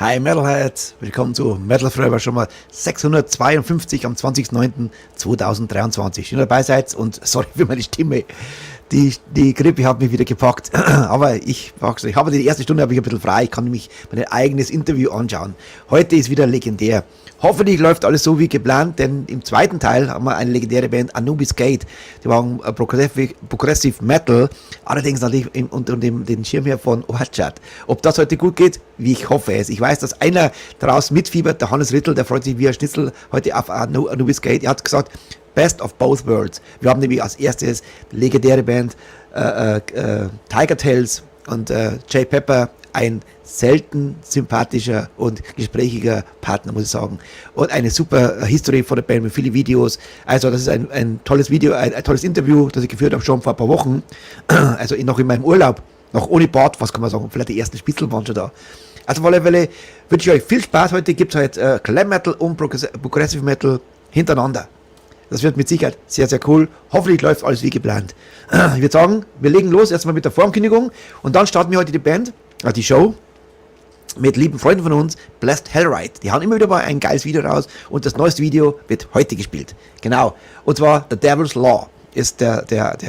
Hi Metalheads, willkommen zu Metal Forever, schon mal 652 am 20.09.2023. Schön dabei seid und sorry für meine Stimme. Die Grippe hat mich wieder gepackt, aber ich habe die erste Stunde ein bisschen frei, ich kann nämlich mein eigenes Interview anschauen. Heute ist wieder legendär. Hoffentlich läuft alles so wie geplant, denn im zweiten Teil haben wir eine legendäre Band, Anubis. Die waren Progressive Metal, allerdings natürlich unter dem Schirm her von Orchard. Ob das heute gut geht, wie ich hoffe es. Ich weiß, dass einer daraus mitfiebert, der Hannes Rittel, der freut sich wie ein Schnitzel heute auf Anubis. Er hat gesagt, Best of both worlds. Wir haben nämlich als erstes die legendäre Band Tigertailz und Jay Pepper, ein selten sympathischer und gesprächiger Partner, muss ich sagen. Und eine super History von der Band mit vielen Videos. Also das ist ein tolles Video, ein tolles Interview, das ich geführt habe schon vor ein paar Wochen. Also noch in meinem Urlaub, noch ohne Bart, was kann man sagen, vielleicht die ersten Spitzel waren schon da. Also auf alle Fälle wünsche ich euch viel Spaß. Heute gibt es halt Glam Metal und Progressive Metal hintereinander. Das wird mit Sicherheit sehr, sehr cool. Hoffentlich läuft alles wie geplant. Ich würde sagen, wir legen los erstmal mit der Vorankündigung und dann starten wir heute die Band, die Show, mit lieben Freunden von uns, Blessed Hellride. Die hauen immer wieder mal ein geiles Video raus und das neueste Video wird heute gespielt. Genau. Und zwar The Devil's Law ist der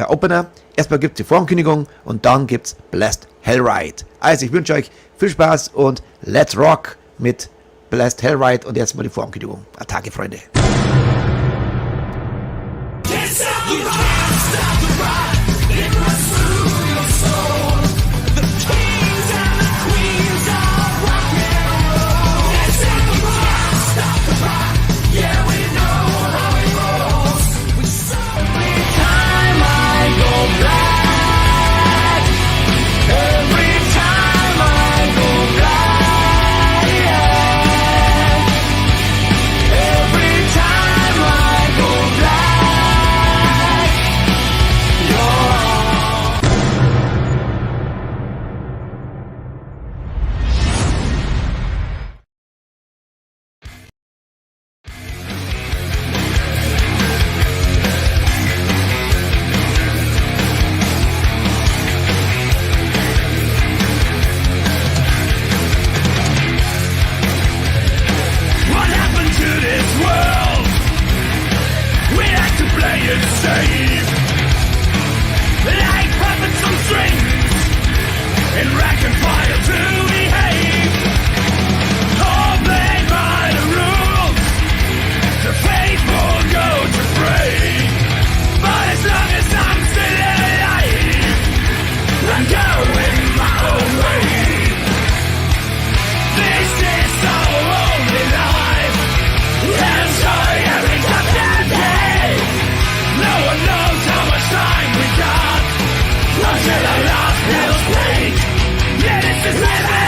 Opener. Erstmal gibt es die Vorankündigung und dann gibt es Blessed Hellride. Also ich wünsche euch viel Spaß und Let's Rock mit Blessed Hellride und jetzt mal die Vorankündigung. Attacke, Freunde. You can't stop the ride, it runs through your soul. The kings and the queens of rock and roll. Yes, and we can't stop the ride, yeah, we know how it rolls. We saw every time I go black, every time I go black, every time I go black. Until the last feels great. Yeah, this is living.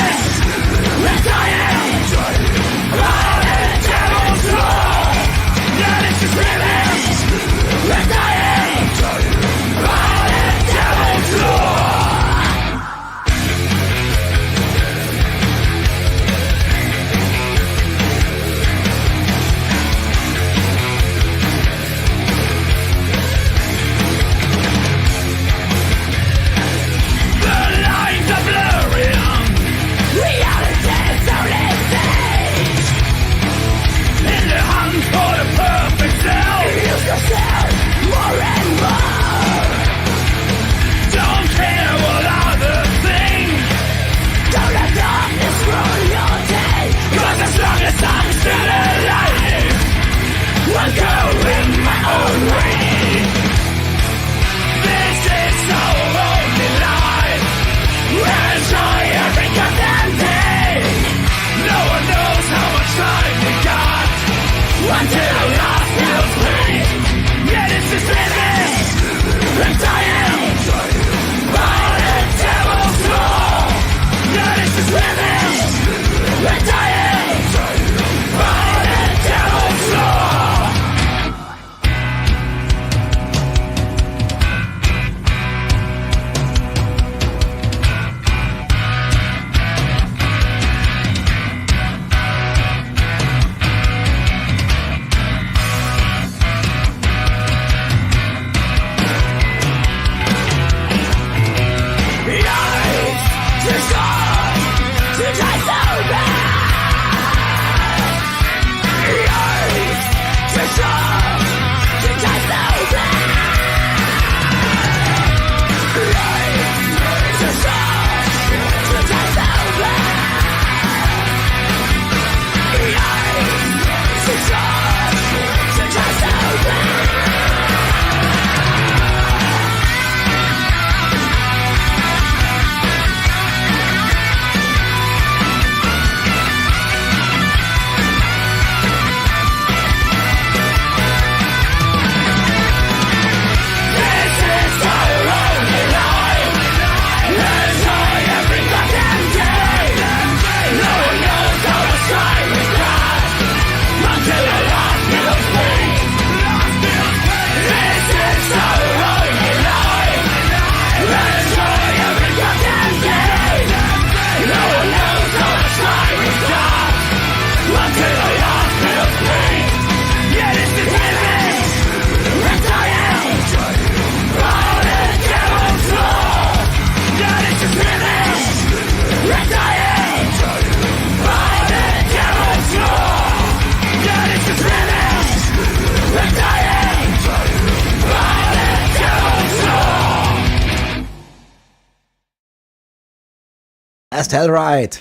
Tellride,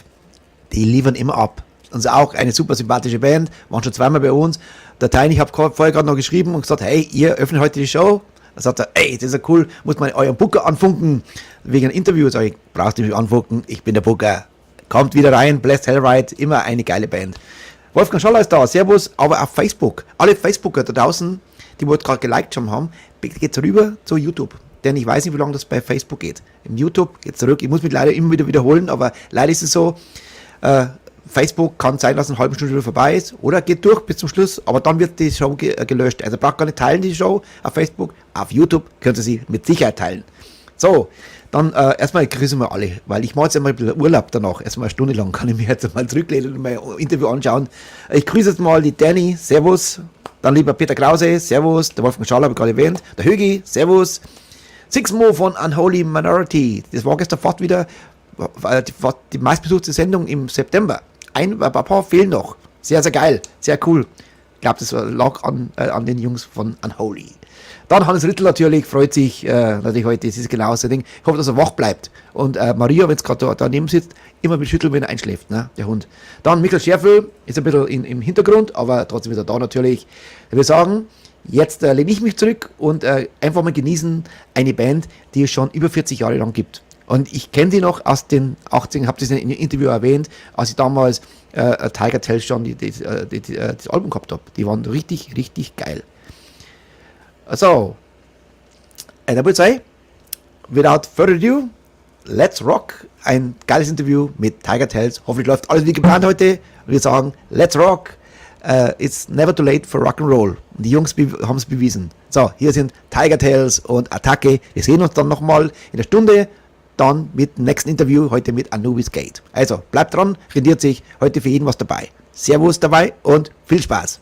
die liefern immer ab. Und ist auch eine super sympathische Band, waren schon zweimal bei uns. Der Teil, ich habe vorher gerade noch geschrieben und gesagt, hey, ihr öffnet heute die Show. Da sagt er, ey, das ist ja cool, muss man euren Booker anfunken, wegen einem Interview. Sag ich, brauchst du mich anfunken, ich bin der Booker. Kommt wieder rein, Tellride, immer eine geile Band. Wolfgang Schaller ist da, servus, aber auf Facebook. Alle Facebooker da draußen, die wir gerade geliked schon haben, geht's rüber zu YouTube. Denn ich weiß nicht, wie lange das bei Facebook geht. Im YouTube geht's zurück. Ich muss mich leider immer wieder wiederholen, aber leider ist es so, Facebook kann sein, dass eine halbe Stunde wieder vorbei ist oder geht durch bis zum Schluss, aber dann wird die Show gelöscht. Also braucht gar nicht teilen, die Show auf Facebook. Auf YouTube könnt ihr sie mit Sicherheit teilen. So, dann erstmal grüßen wir alle, weil ich mache jetzt einmal ein bisschen Urlaub danach. Erstmal eine Stunde lang kann ich mich jetzt mal zurücklehnen und mein Interview anschauen. Ich grüße jetzt mal die Danny, servus. Dann lieber Peter Krause, servus. Der Wolfgang Schaller habe ich gerade erwähnt. Der Högi, servus. Sixmo von Unholy Minority. Das war gestern fast wieder die meistbesuchte Sendung im September. Ein paar fehlen noch. Sehr, sehr geil. Sehr cool. Ich glaube, das lag an den Jungs von Unholy. Dann Hannes Rittel natürlich, freut sich natürlich heute, das ist genau so ein Ding. Ich hoffe, dass er wach bleibt. Und Maria, wenn es gerade daneben sitzt, immer mit schütteln, wenn er einschläft, ne, der Hund. Dann Michael Scherfel, ist ein bisschen im Hintergrund, aber trotzdem ist er da natürlich. Ich würde sagen, jetzt lehne ich mich zurück und einfach mal genießen eine Band, die es schon über 40 Jahre lang gibt. Und ich kenne die noch aus den 80ern, habe das in einem Interview erwähnt, als ich damals Tigertailz schon das Album gehabt habe. Die waren richtig, richtig geil. So, and I would say, without further ado, let's rock. Ein geiles Interview mit Tigertailz. Hoffentlich läuft alles wie geplant heute. Und wir sagen, let's rock. It's never too late for Rock'n'Roll. Und die Jungs haben es bewiesen. So, hier sind Tigertailz und Attacke. Wir sehen uns dann nochmal in der Stunde. Dann mit dem nächsten Interview, heute mit Anubis Gate. Also, bleibt dran, rendiert sich, heute für jeden was dabei. Servus dabei und viel Spaß.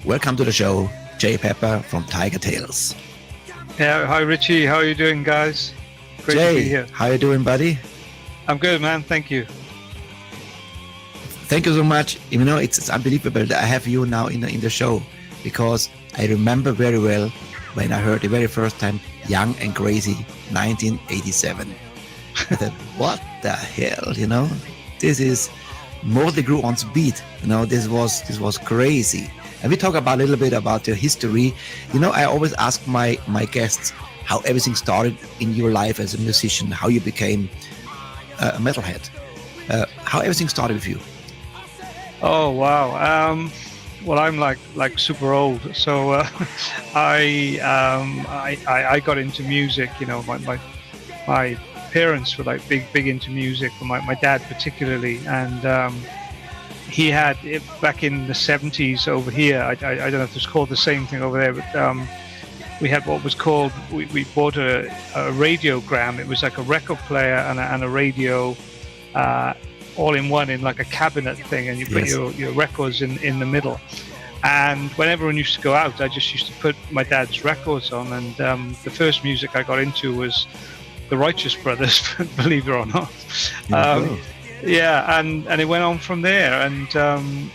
welcome to the show, Jay Pepper from Tigertailz. Yeah, hi Richie, how are you doing, guys? Great to be Jay, here. how you doing, buddy? I'm good, man. Thank you. Thank you so much. You know, it's unbelievable that I have you now in the show, because I remember very well when I heard the very first time Young and Crazy, 1987. I thought, what the hell, you know? This is Motley Crue on beat. You know, this was crazy. And we talk about a little bit about your history. You know, I always ask my guests how everything started in your life as a musician, how you became a metalhead, how everything started with you. Oh wow. Well, I'm like super old, so I got into music. You know, my parents were like big into music, my dad particularly, and he had back in the 70s over here. I don't know if it's called the same thing over there, but we had what was called. We bought a radiogram. It was like a record player and a radio. All in one, in like a cabinet thing, and you put your records in the middle. And when everyone used to go out, I just used to put my dad's records on, and the first music I got into was the Righteous Brothers, believe it or not. Yeah, and it went on from there. And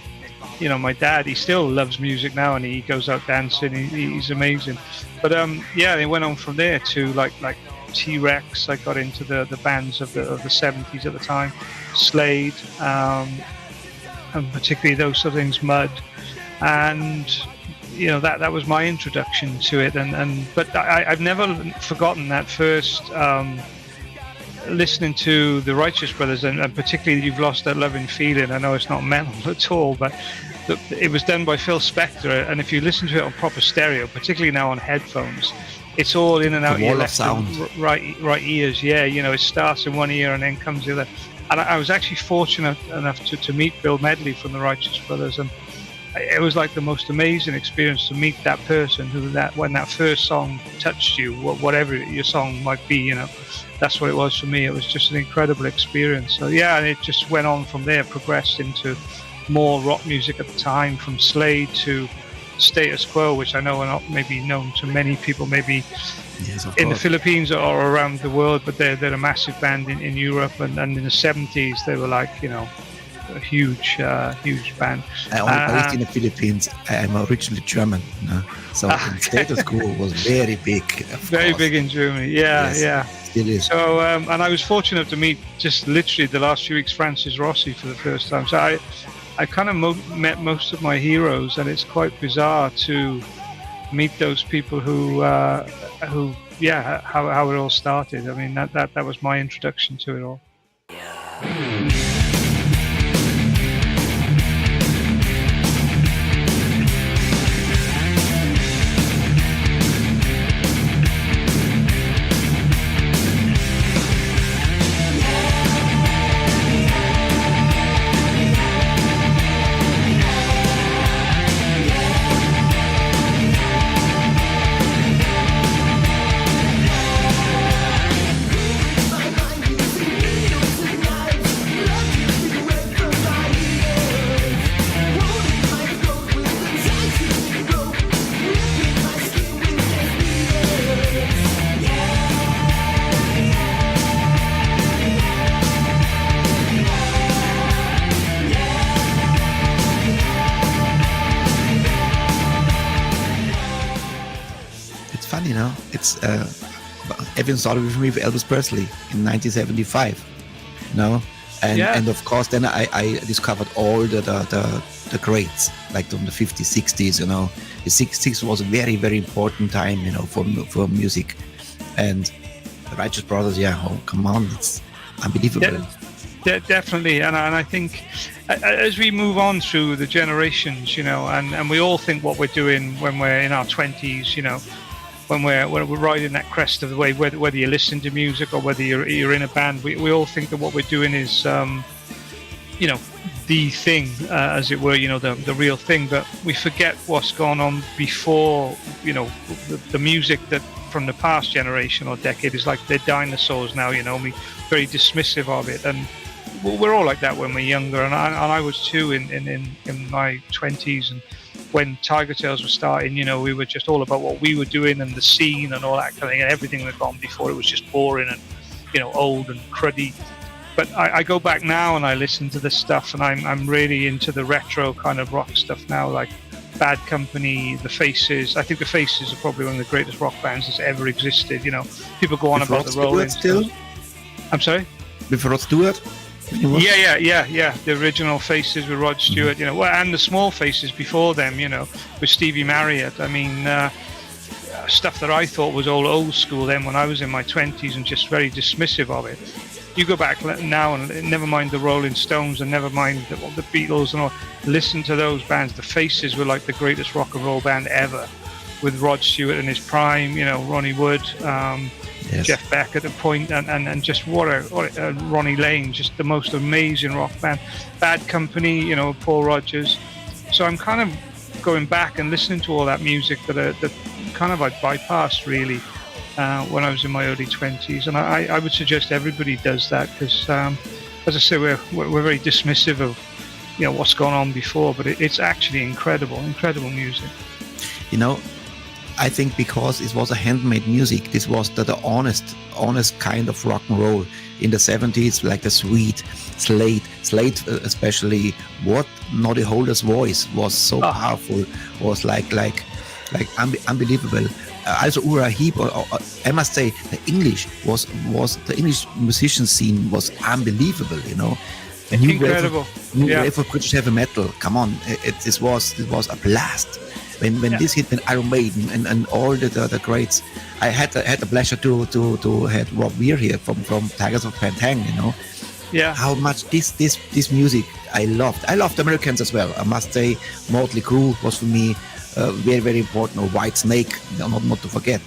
you know, my dad, he still loves music now, and he goes out dancing. He's amazing. But yeah, it went on from there to like T-Rex. I got into the bands of the 70s at the time, Slade, and particularly those sort of things, Mud, and you know that was my introduction to it. But I've never forgotten that first listening to the Righteous Brothers, and particularly You've Lost That Loving Feeling. I know it's not metal at all, but it was done by Phil Spector, and if you listen to it on proper stereo, particularly now on headphones, it's all in and out your left and right ears. Yeah, you know, it starts in one ear and then comes the other. And I was actually fortunate enough to meet Bill Medley from the Righteous Brothers, and it was like the most amazing experience to meet that person when that first song touched you, whatever your song might be, you know. That's what it was for me. It was just an incredible experience. So yeah, and it just went on from there, progressed into more rock music at the time, from Slade to Status Quo, which I know are not maybe known to many people, maybe in the Philippines or around the world, but they're a massive band in Europe, and in the 70s they were like, you know, a huge band. I only based in the Philippines. I'm originally German, you know? So Status Quo was very big. Very big in Germany. Yeah, yes, yeah. Still is. So and I was fortunate to meet just literally the last few weeks Francis Rossi for the first time. So I kind of met most of my heroes, and it's quite bizarre to meet those people who yeah, how it all started. I mean, that was my introduction to it all. You know, it's everything started with me with Elvis Presley in 1975. You know, and of course then I discovered all the greats, like from the 50s, 60s. You know, the 60s was a very, very important time, you know, for music. And the Righteous Brothers, yeah, oh come on, it's unbelievable. Yeah, definitely, and I think as we move on through the generations, you know, and we all think what we're doing when we're in our 20s, you know, when we're riding that crest of the wave, whether you listen to music or whether you're in a band, we all think that what we're doing is, you know, the thing, as it were, you know, the real thing. But we forget what's gone on before, you know, the music that from the past generation or decade is like they're dinosaurs now, you know, we're very dismissive of it. And we're all like that when we're younger, and I was too in my 20s, and when Tigertailz was starting, we were just all about what we were doing and the scene and all that kind of thing, and everything that had gone before it was just boring and old and cruddy. But I go back now and I listen to this stuff, and I'm really into the retro kind of rock stuff now, like Bad Company, The Faces. I think The Faces are probably one of the greatest rock bands that's ever existed. People go on With about Rod the Rolling Stewart Stones. I'm sorry? With Rod Stewart? Yeah. The original Faces with Rod Stewart, and the Small Faces before them, with Stevie Marriott. I mean, stuff that I thought was all old school then when I was in my 20s and just very dismissive of it. You go back now and never mind the Rolling Stones and never mind the Beatles and all. Listen to those bands. The Faces were like the greatest rock and roll band ever, with Rod Stewart in his prime, Ronnie Wood, Yes. Jeff Beck at the point, and just what a Ronnie Lane, just the most amazing rock band. Bad Company, Paul Rodgers. So I'm kind of going back and listening to all that music that kind of I bypassed really when I was in my early 20s, and I would suggest everybody does that, because as I say, we're very dismissive of what's gone on before, but it's actually incredible music. I think because it was a handmade music, this was the honest kind of rock and roll in the 70s, like the sweet Slade especially. What Noddy Holder's voice was so powerful, was like unbelievable. Also Uriah Heep, I must say, the English was the English musician scene was unbelievable. A new Incredible. wave of British heavy metal. Come on, it was a blast. When this hit, when Iron Maiden and all the greats, I had the pleasure to have Rob Weir here from Tigers of Pantang. Yeah. How much this music I loved. I loved Americans as well. I must say, Motley Crue was for me very, very important. Or White Snake, not to forget.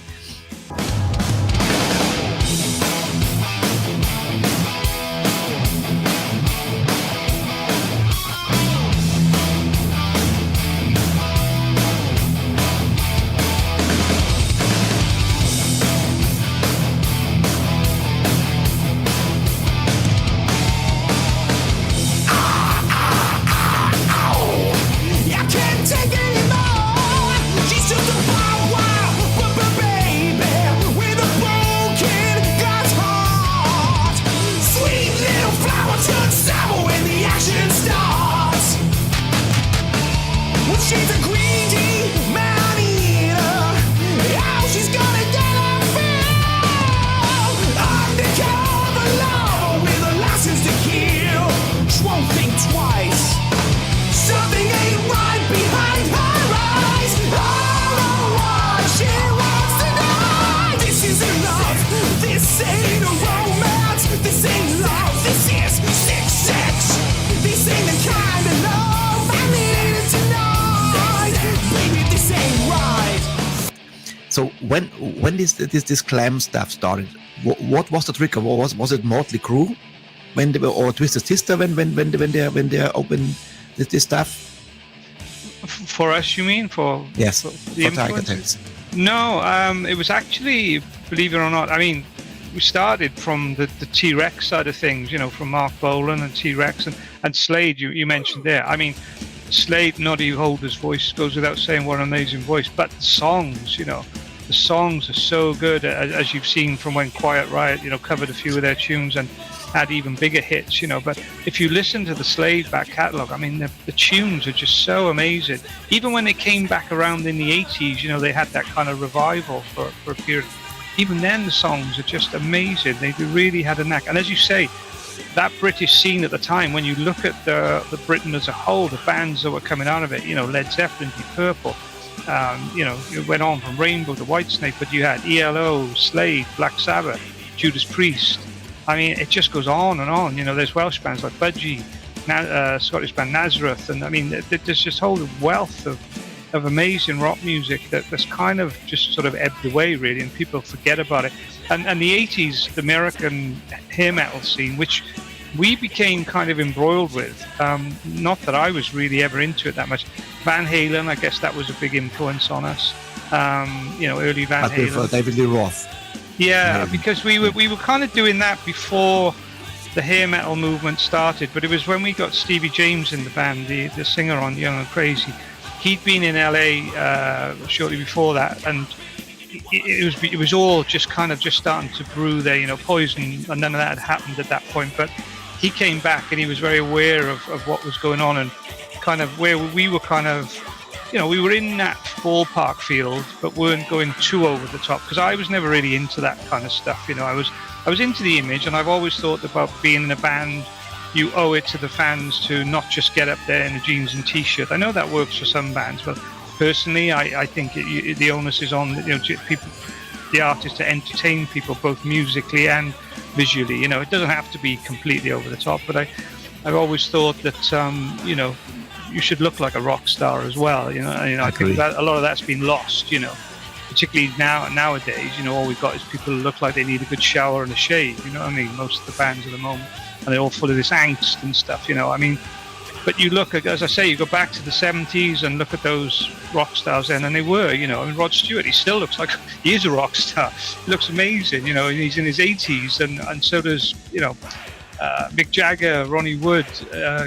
So when this glam stuff started, what was the trigger? Was it Motley Crue when they were, or Twisted Sister when they opened this stuff? For us, you mean? Yes, for the Tigertailz. No, it was actually, believe it or not, I mean, we started from the T-Rex side of things, from Mark Bolan and T-Rex and Slade, you mentioned there. I mean, Slade, Noddy Holder's voice goes without saying, what an amazing voice, but the songs, the songs are so good, as you've seen from when Quiet Riot, covered a few of their tunes and had even bigger hits, But if you listen to the Slade back catalogue, I mean, the tunes are just so amazing. Even when they came back around in the 80s, they had that kind of revival for a period. Even then, the songs are just amazing. They really had a knack. And as you say, that British scene at the time, when you look at the Britain as a whole, the bands that were coming out of it, Led Zeppelin, Deep Purple, it went on from Rainbow to Whitesnake, but you had ELO, Slade, Black Sabbath, Judas Priest. I mean, it just goes on and on. There's Welsh bands like Budgie, Scottish band Nazareth, and I mean, there's just a whole wealth of amazing rock music that's kind of just sort of ebbed away, really, and people forget about it. And the 80s, the American hair metal scene, which we became kind of embroiled with, not that I was really ever into it that much. Van Halen, I guess that was a big influence on us. Early Van Halen. David Lee Roth. Yeah, because we were kind of doing that before the hair metal movement started, but it was when we got Stevie James in the band, the singer on Young and Crazy, he'd been in LA shortly before that, and it was all just kind of just starting to brew there, you know, Poison, and none of that had happened at that point. But he came back and he was very aware of what was going on, and kind of where we were kind of, you know, we were in that ballpark field, but weren't going too over the top, because I was never really into that kind of stuff. You know, I was into the image, and I've always thought about being in a band, you owe it to the fans to not just get up there in a jeans and t-shirt. I know that works for some bands, but personally, I think the onus is on, you know, people, the artists, to entertain people both musically and visually. You know, it doesn't have to be completely over the top, but I've always thought that you know, you should look like a rock star as well. You know, I think that a lot of that's been lost. You know, particularly nowadays. You know, all we've got is people who look like they need a good shower and a shave. You know what I mean? Most of the bands at the moment, and they're all full of this angst and stuff. You know, I mean. But you look at, as I say, you go back to the 70s and look at those rock stars then, and they were, you know, I mean, Rod Stewart, he still looks like he is a rock star. He looks amazing, you know, and he's in his 80s, and so does, you know, Mick Jagger, Ronnie Wood,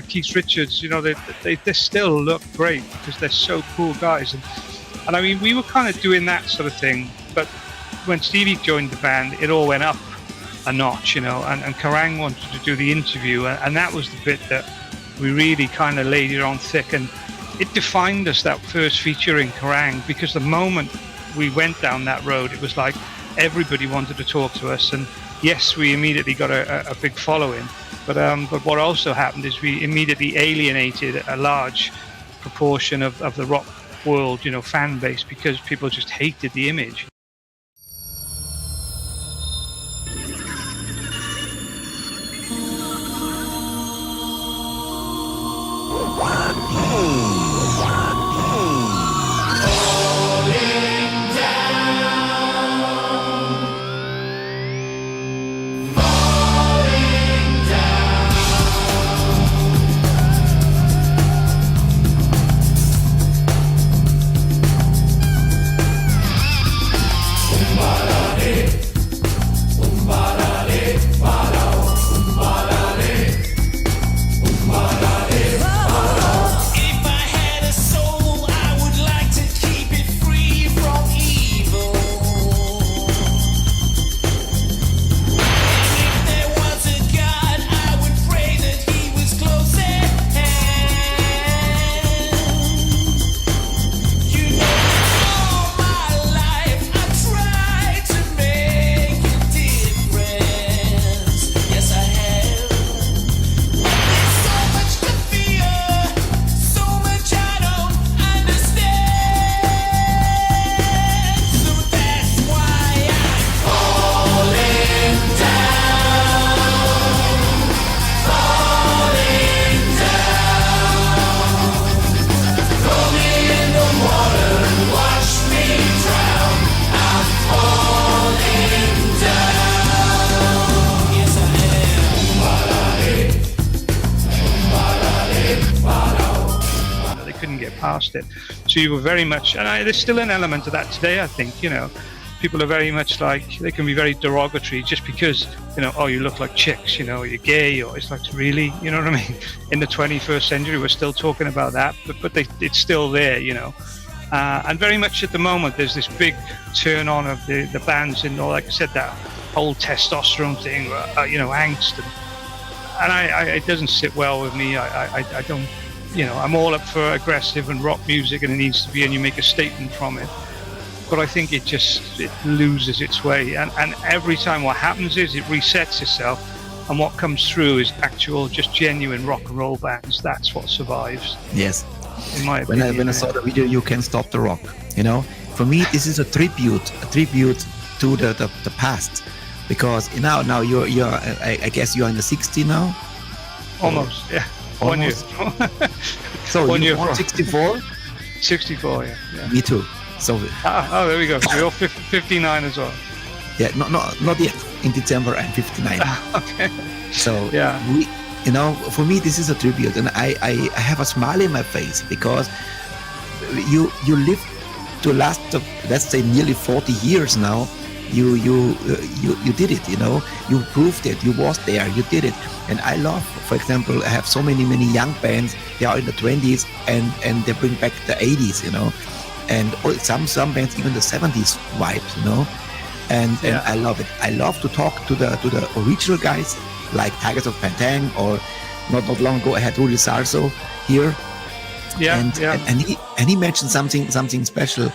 Keith Richards. You know, they still look great because they're so cool guys. And I mean, we were kind of doing that sort of thing, but when Stevie joined the band, it all went up a notch, you know, and Kerrang wanted to do the interview, and that was the bit that we really kind of laid it on thick, and it defined us, that first feature in Kerrang, because the moment we went down that road, it was like everybody wanted to talk to us. And yes, we immediately got a big following, but what also happened is we immediately alienated a large proportion of the rock world, you know, fan base, because people just hated the image. Past it. So you were very much, and there's still an element of that today, I think. You know, people are very much like, they can be very derogatory just because, you know, oh, you look like chicks, you know, you're gay, or it's like, really, you know what I mean? In the 21st century, we're still talking about that, but it's still there, you know. And very much at the moment, there's this big turn on of the bands, and like I said, that whole testosterone thing, you know, angst, and it doesn't sit well with me. I don't. You know, I'm all up for aggressive and rock music, and it needs to be, and you make a statement from it. But I think it loses its way, and every time what happens is it resets itself, and what comes through is actual, just genuine rock and roll bands. That's what survives. Yes. In my opinion, when I saw the video, You Can't Stop the Rock, you know, for me this is a tribute to the past, because now you're I guess you're in the 60 now. Almost, yeah. Almost. 1 year. So 1 year. 64? 64, yeah. Me too. So there we go. So you're 59 as well. Yeah, not yet. In December I'm 59. Okay. So yeah, you know, for me this is a tribute, and I have a smile in my face, because you live to last, let's say, nearly 40 years now. You did it, you know. You proved it. You was there. You did it. And I love, for example, I have so many young bands they are in the 20s and they bring back the 80s, you know, and some bands even the 70s vibes, you know, and I love it. I love to talk to the original guys like Tigers of Pantang, or not long ago I had Rudy Sarso here. And he mentioned something special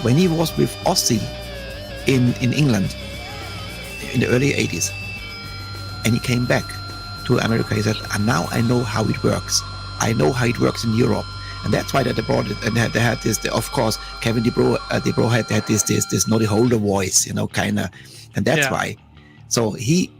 when he was with Ozzy in England in the early 80s, and he came back to America. He said, and now I know how it works. I know how it works in Europe, and that's why they brought it. And they had this, of course, Kevin DeBro had this Noddy Holder voice, you know, kind of, and that's why. So he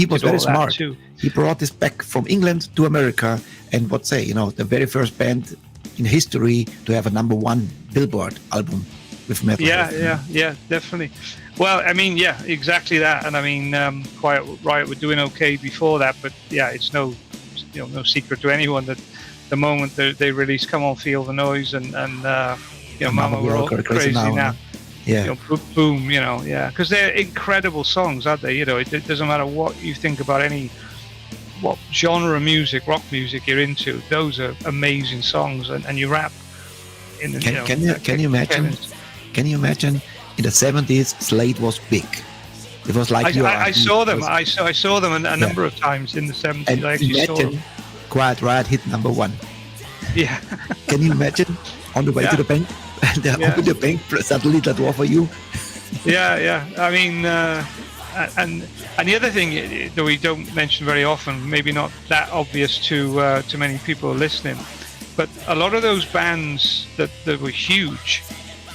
was very smart. He brought this back from England to America, and the very first band in history to have a #1 Billboard album with metal. Yeah, definitely. Well, I mean, exactly that. And I mean, Quiet Riot were doing okay before that, but it's no secret to anyone that the moment they release "Come On, Feel the Noise" and Mama, we're all crazy now. Yeah. Boom, because they're incredible songs, aren't they? It doesn't matter what you think about what genre of music, rock music you're into. Those are amazing songs, and you rap in the. Can you imagine? Can you imagine? In the 70s, Slade was big. It was like I saw them. I saw them a number of times in the 70s. And I actually saw them. Quiet Riot hit #1. Yeah. Can you imagine on the way to the bank? And they open the bank, suddenly the door for you. Yeah. I mean, and the other thing that we don't mention very often, maybe not that obvious to many people listening, but a lot of those bands that were huge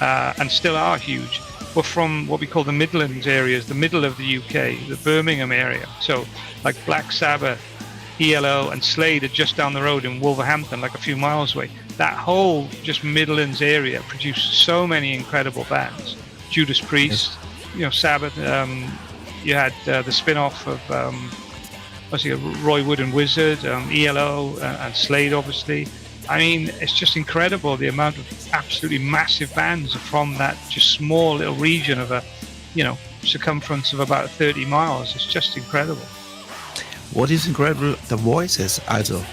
and still are huge were from what we call the Midlands areas, the middle of the UK, the Birmingham area. So like Black Sabbath, ELO and Slade are just down the road in Wolverhampton, like a few miles away. That whole just Midlands area produced so many incredible bands. Judas Priest, Sabbath. You had the spin-off of Roy Wood and Wizard, ELO and Slade, obviously. I mean, it's just incredible the amount of absolutely massive bands from that just small little region of a, circumference of about 30 miles. It's just incredible. What is incredible, the voices also.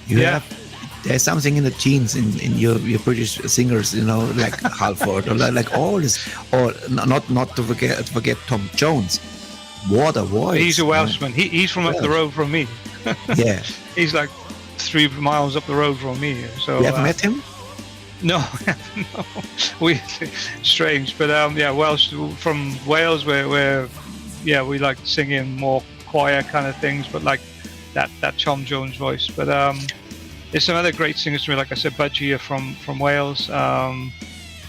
There's something in the genes in your British singers, like Halford, or like all this, or not to forget Tom Jones. What a voice! He's a Welshman. He's from up the road from me. Yeah, he's like 3 miles up the road from me. So you ever met him? No, no. Strange, but Welsh from Wales, where we like singing more choir kind of things, but like that Tom Jones voice. But there's some other great singers to me, like I said, Budgie from Wales.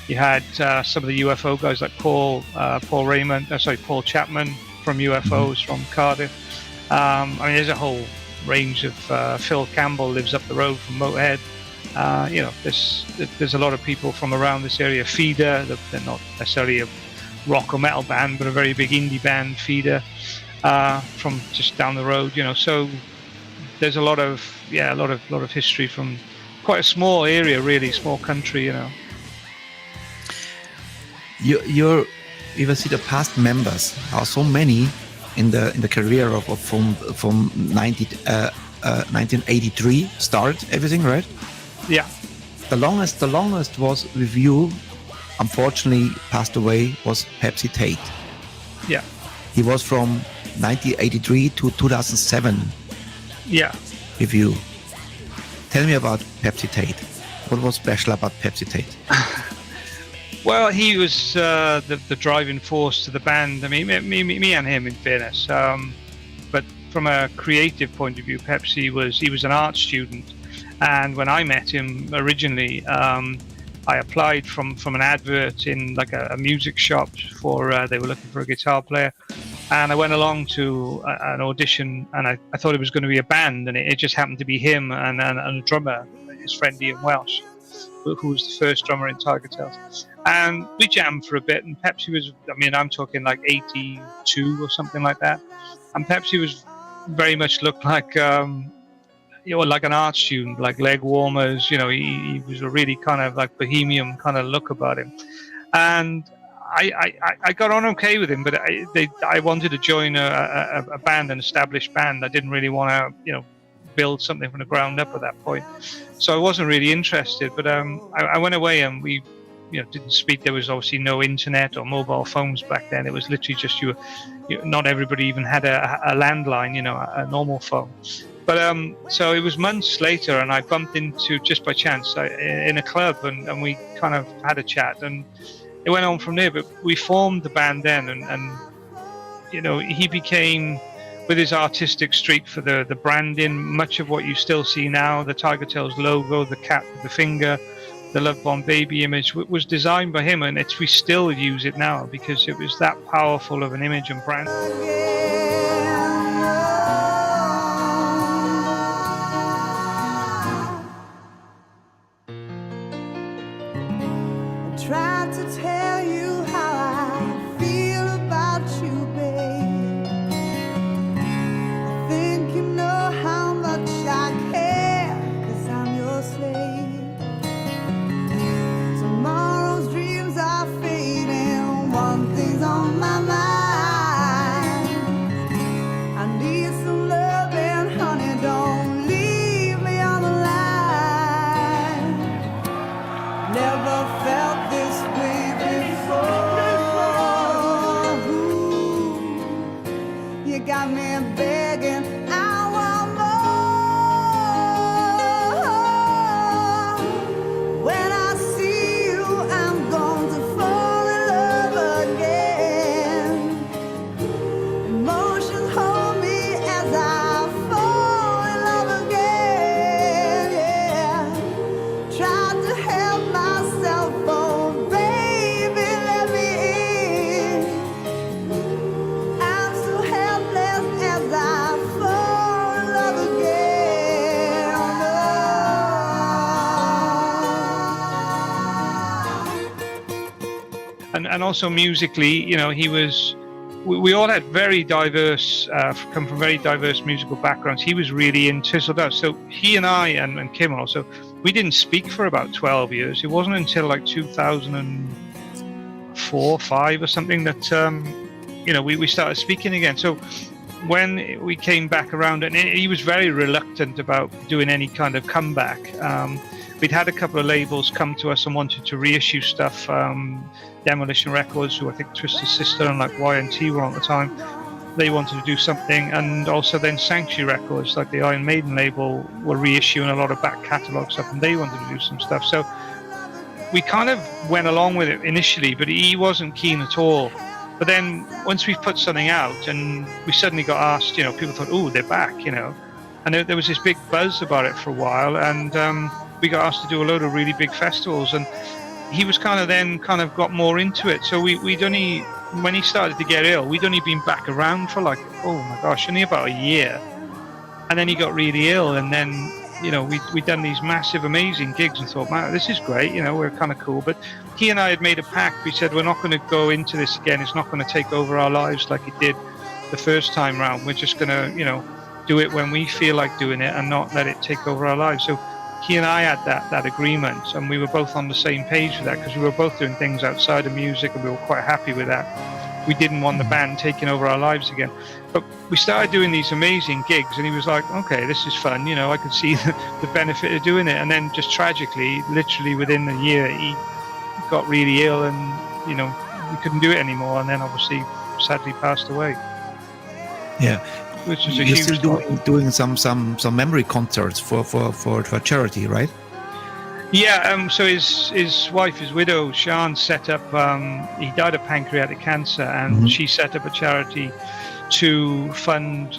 You had some of the UFO guys like Paul Chapman from UFOs from Cardiff. I mean, there's a whole range of Phil Campbell lives up the road from Motorhead. There's a lot of people from around this area. Feeder, they're not necessarily a rock or metal band, but a very big indie band, Feeder, from just down the road. So there's a lot of history from quite a small area, really small country. You see the past members are so many in the career from 1983 start everything, right? Yeah. The longest was with you. Unfortunately, passed away was Pepsi Tate. Yeah. He was from 1983 to 2007. Yeah. With you. Tell me about Pepsi Tate. What was special about Pepsi Tate? Well, he was the driving force to the band. I mean, me and him, in fairness. But from a creative point of view, he was an art student. And when I met him originally, I applied from an advert in like a music shop for they were looking for a guitar player. And I went along to an audition, and I thought it was going to be a band, and it just happened to be him and a drummer, his friend Ian Welsh, who was the first drummer in Tigertailz. And we jammed for a bit, and Pepsi was, I'm talking like 82 or something like that. And Pepsi was very much looked like, like an art student, like leg warmers, he was a really kind of like bohemian kind of look about him. And I got on okay with him, but I wanted to join a band, an established band. I didn't really want to, build something from the ground up at that point. So I wasn't really interested, but I went away and we didn't speak. There was obviously no internet or mobile phones back then. It was literally just not everybody even had a landline, a normal phone. But so it was months later, and I bumped into, just by chance, in a club, and we kind of had a chat, and it went on from there. But we formed the band then, and he became, with his artistic streak for the branding, much of what you still see now, the Tigertailz logo, the cat with the finger, the Love Bomb Baby image, was designed by him, and we still use it now because it was that powerful of an image and brand. Tried to tell you how I feel about you, babe. I think you know how much I care, 'cause I'm your slave. Tomorrow's dreams are fading, one thing's on my mind. I need some love and honey, don't leave me on the line. Never felt this way before. Ooh, you got me begging, I want more. When I see you, I'm going to fall in love again. Emotions hold me as I fall in love again. Yeah, tried to help myself, oh baby, let me in. I'm so helpless as I fall in love again. And also musically, he was. We all had very diverse, come from very diverse musical backgrounds. He was really into us. So he and I and Kim also, we didn't speak for about 12 years. It wasn't until like 2004, 5 or something that we started speaking again. So when we came back around, and he was very reluctant about doing any kind of comeback. We'd had a couple of labels come to us and wanted to reissue stuff. Demolition Records, who I think Twisted Sister and like Y&T were on at the time, they wanted to do something, and also then Sanctuary Records, like the Iron Maiden label, were reissuing a lot of back catalogue stuff, and they wanted to do some stuff. So we kind of went along with it initially, but he wasn't keen at all. But then once we put something out, and we suddenly got asked, people thought, oh, they're back, and there was this big buzz about it for a while, and we got asked to do a load of really big festivals, and he was kind of got more into it. So we'd only, when he started to get ill, we'd only been back around for like, oh my gosh, only about a year. And then he got really ill, and then, we'd done these massive, amazing gigs and thought, man, this is great, we're kind of cool. But he and I had made a pact. We said, we're not going to go into this again. It's not going to take over our lives like it did the first time round. We're just going to, do it when we feel like doing it and not let it take over our lives. So he and I had that agreement, and we were both on the same page with that, because we were both doing things outside of music, and we were quite happy with that. We didn't want the band taking over our lives again. But we started doing these amazing gigs, and he was like, okay, this is fun. I could see the benefit of doing it. And then just tragically, literally within a year, he got really ill, and, we couldn't do it anymore. And then obviously, sadly passed away. Yeah. Which is a You're huge still doing some memory concerts for charity, right? Yeah, so his wife, his widow, Sian, set up, he died of pancreatic cancer, and she set up a charity to fund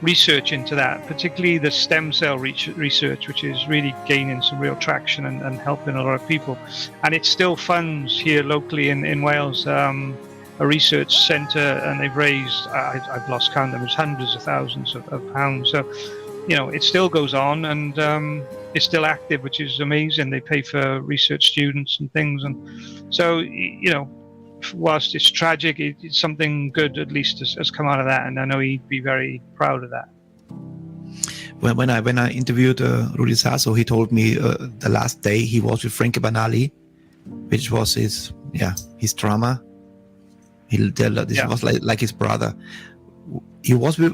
research into that, particularly the stem cell research, which is really gaining some real traction and helping a lot of people. And it still funds here locally in Wales, a research centre, and they've raised, I've lost count, there was hundreds of thousands of pounds. So, it still goes on, and it's still active, which is amazing. They pay for research students and things. And so, whilst it's tragic, it's something good at least has come out of that. And I know he'd be very proud of that. When I interviewed Rudi Sasso, he told me the last day he was with Frankie Banali, which was his drummer. This was like his brother. He was with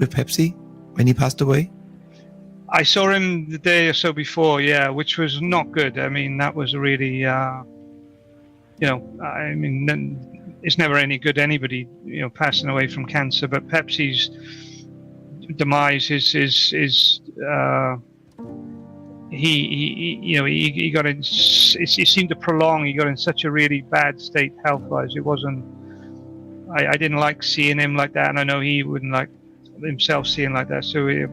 Pepsi. when he passed away? I saw him the day or so before, yeah, which was not good. I mean, that was really, it's never any good anybody, passing away from cancer. But Pepsi's demise is he got in. It seemed to prolong. He got in such a really bad state health-wise. It wasn't. I didn't like seeing him like that, and I know he wouldn't like himself seeing like that. So it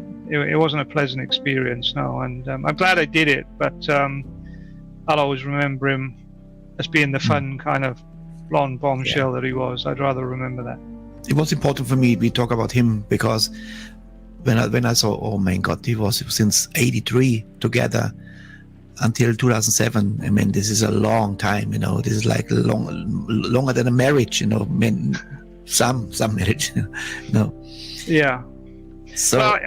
wasn't a pleasant experience, no. And I'm glad I did it, but I'll always remember him as being the fun kind of blonde bombshell that he was. I'd rather remember that. It was important for me we talk about him because when I saw, oh my God, he was since '83 together until 2007. I mean, this is a long time, This is like longer than a marriage, some marriage, Yeah. So well,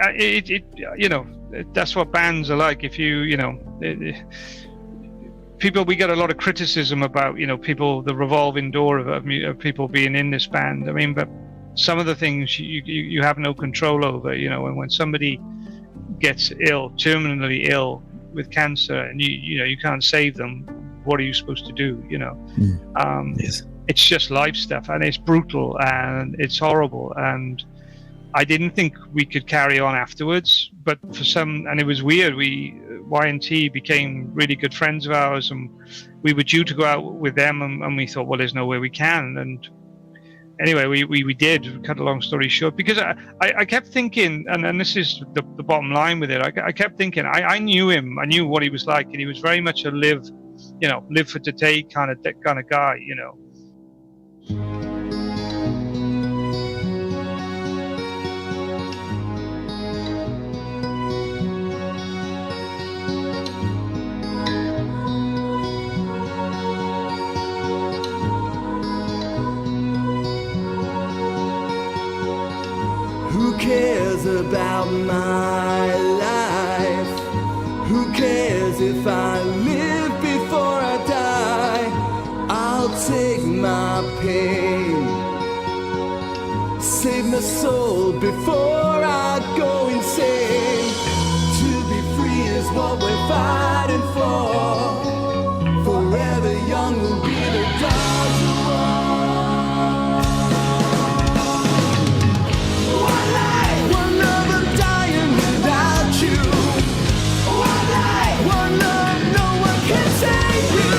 that's what bands are like. If people, we get a lot of criticism about people, the revolving door of people being in this band. I mean, but some of the things you have no control over. When somebody gets ill, terminally ill with cancer, and you can't save them, what are you supposed to do? Yes. It's just life stuff, and it's brutal and it's horrible. And I didn't think we could carry on afterwards, but and it was weird. Y&T became really good friends of ours, and we were due to go out with them, and we thought, well, there's no way we can. And anyway, we did. Cut a long story short, because I kept thinking, and this is the bottom line with it. I kept thinking, I knew him. I knew what he was like, and he was very much a live for today kind of guy. Who cares about my life? Who cares if I live before I die? I'll take my pain, save my soul before I go insane. To be free is what we're fighting for. Forever young will be the dawn's of war. One life, one love, I'm dying without you. One life, one love, no one can save you.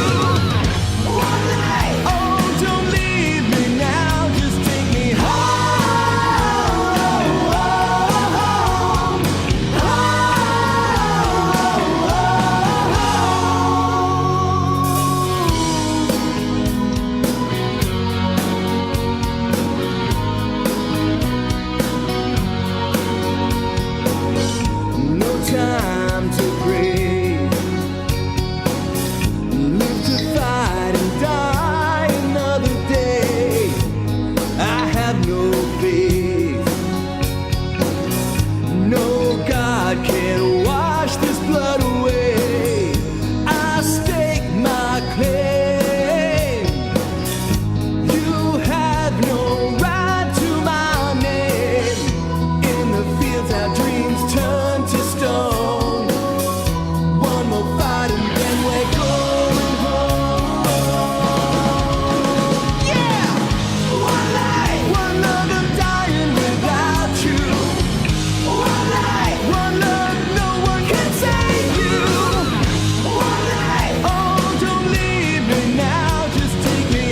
One life, oh, don't leave me now, just take me home. No time to breathe, live to fight and die another day. I have no faith, no God can wash this blood away. I stake my claim, you have no right to my name. In the fields our dreams turn to stone. One more fight and then we're going home. Yeah! One life, one love, I'm dying without you. One life, one love, no one can save you. One life, oh, don't leave me now, just take me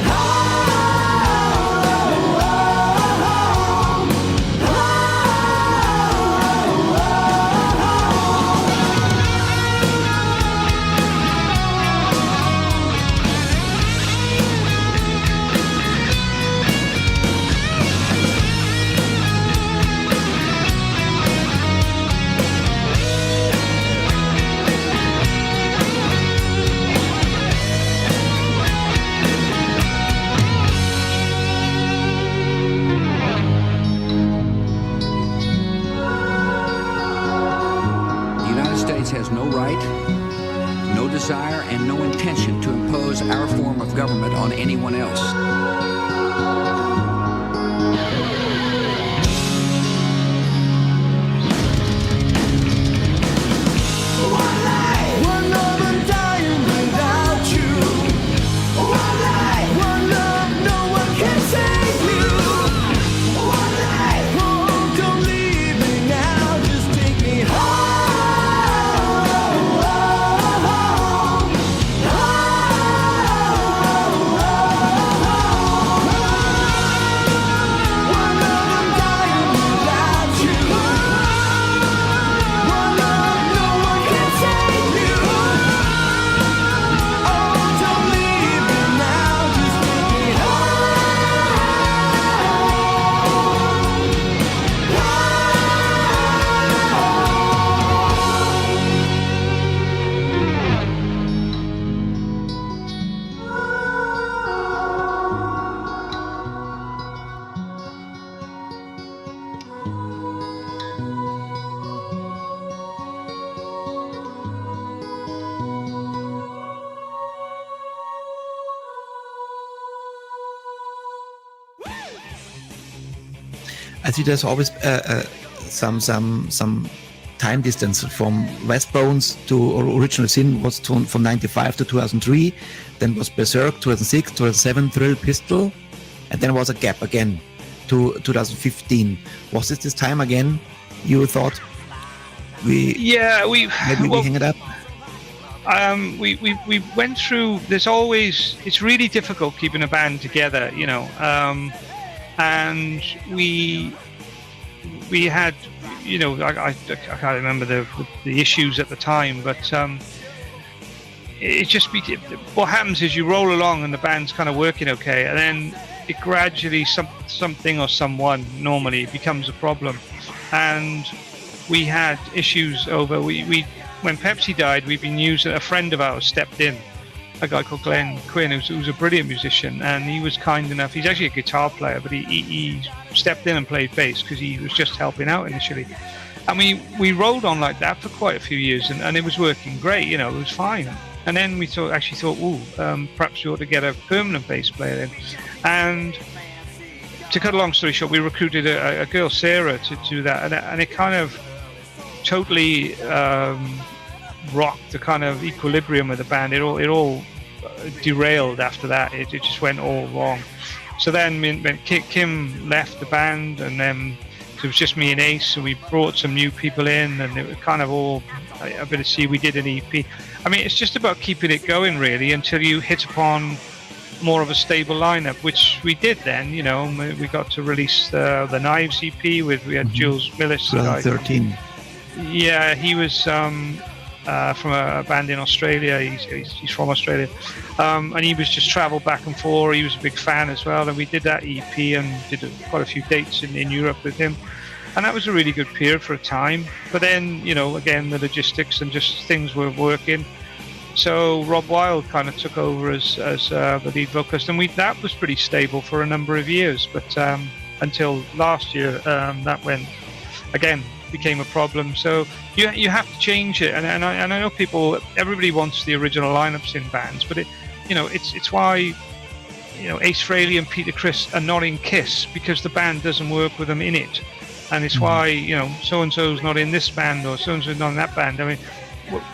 The United States has no right, no desire, and no intention to impose our form of government on anyone else. I see there's always some time distance from Westbones to Original Sin was from 95 to 2003, then was Berserk 2006, 2007, Thrill Pistol, and then was a gap again to 2015. Was it this time again you thought we hang it up? We went through. There's always, it's really difficult keeping a band together, you know, and we had, you know, I can't remember the issues at the time, but it just what happens is you roll along and the band's kind of working okay, and then it gradually something or someone normally becomes a problem, and we had issues over when Pepsi died. We've been using, a friend of ours stepped in, a guy called Glenn Quinn, who's a brilliant musician, and he was kind enough. He's actually a guitar player, but he stepped in and played bass because he was just helping out initially. And we rolled on like that for quite a few years, and it was working great. You know, it was fine. And then we thought, perhaps we ought to get a permanent bass player in. And to cut a long story short, we recruited a girl, Sarah, to do that, and it kind of totally rocked the kind of equilibrium of the band. It all derailed after that. It just went all wrong. So then when Kim left the band, and then it was just me and Ace, so we brought some new people in, and it was kind of all a bit of see. We did an EP. I mean, it's just about keeping it going really until you hit upon more of a stable lineup, which we did then. You know, we got to release the Knives EP we had Jules Millis, 2013. Yeah, he was from a band in Australia. He's from Australia, and he was just travelled back and forth. He was a big fan as well, and we did that EP and did quite a few dates in Europe with him, and that was a really good period for a time. But then, you know, again, the logistics and just things were working. So Rob Wilde kind of took over as the lead vocalist, and that was pretty stable for a number of years. But until last year, that became a problem. So you have to change it, and I know everybody wants the original lineups in bands, but it's why, you know, Ace Frehley and Peter Criss are not in Kiss, because the band doesn't work with them in it, and it's why, you know, so and so's not in this band or so and so's not in that band. I mean,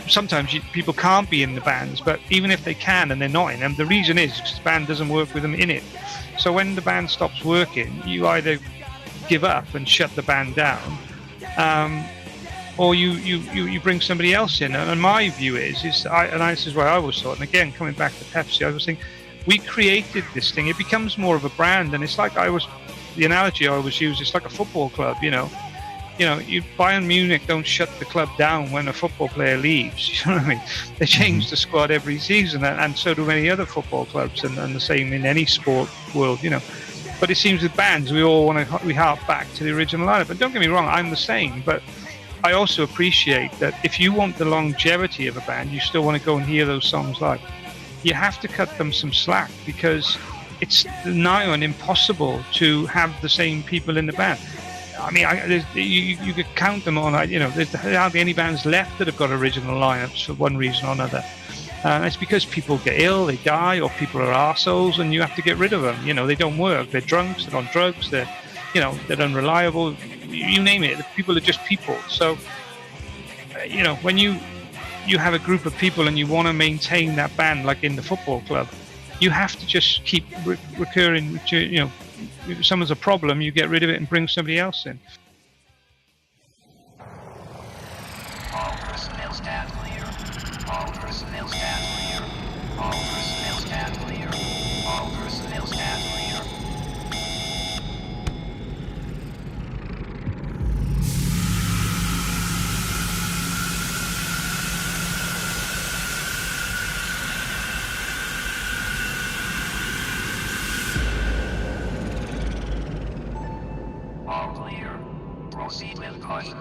sometimes people can't be in the bands, but even if they can and they're not in them, the reason is because the band doesn't work with them in it. So when the band stops working, you either give up and shut the band down, or you bring somebody else in. And my view is this is why I always thought, and again, coming back to Pepsi, I was thinking, we created this thing. It becomes more of a brand, and it's like the analogy I always use, it's like a football club, you know. You know, Bayern Munich don't shut the club down when a football player leaves. You know what I mean? They change the squad every season, and so do many other football clubs, and the same in any sport world, you know. But it seems with bands, we harp back to the original lineup. And don't get me wrong, I'm the same, but I also appreciate that if you want the longevity of a band, you still want to go and hear those songs live. You have to cut them some slack, because it's nigh on impossible to have the same people in the band. I mean, you could count them on, you know, there's hardly any bands left that have got original lineups for one reason or another. It's because people get ill, they die, or people are arseholes, and you have to get rid of them. You know, they don't work, they're drunks, they're on drugs, they're unreliable, you name it. People are just people. So, you know, when you have a group of people and you want to maintain that band, like in the football club, you have to just keep recurring to, you know, if someone's a problem, you get rid of it and bring somebody else in. All personnel stand clear. All personnel stand clear. All personnel stand clear. All personnel stand clear. All clear. Proceed with caution.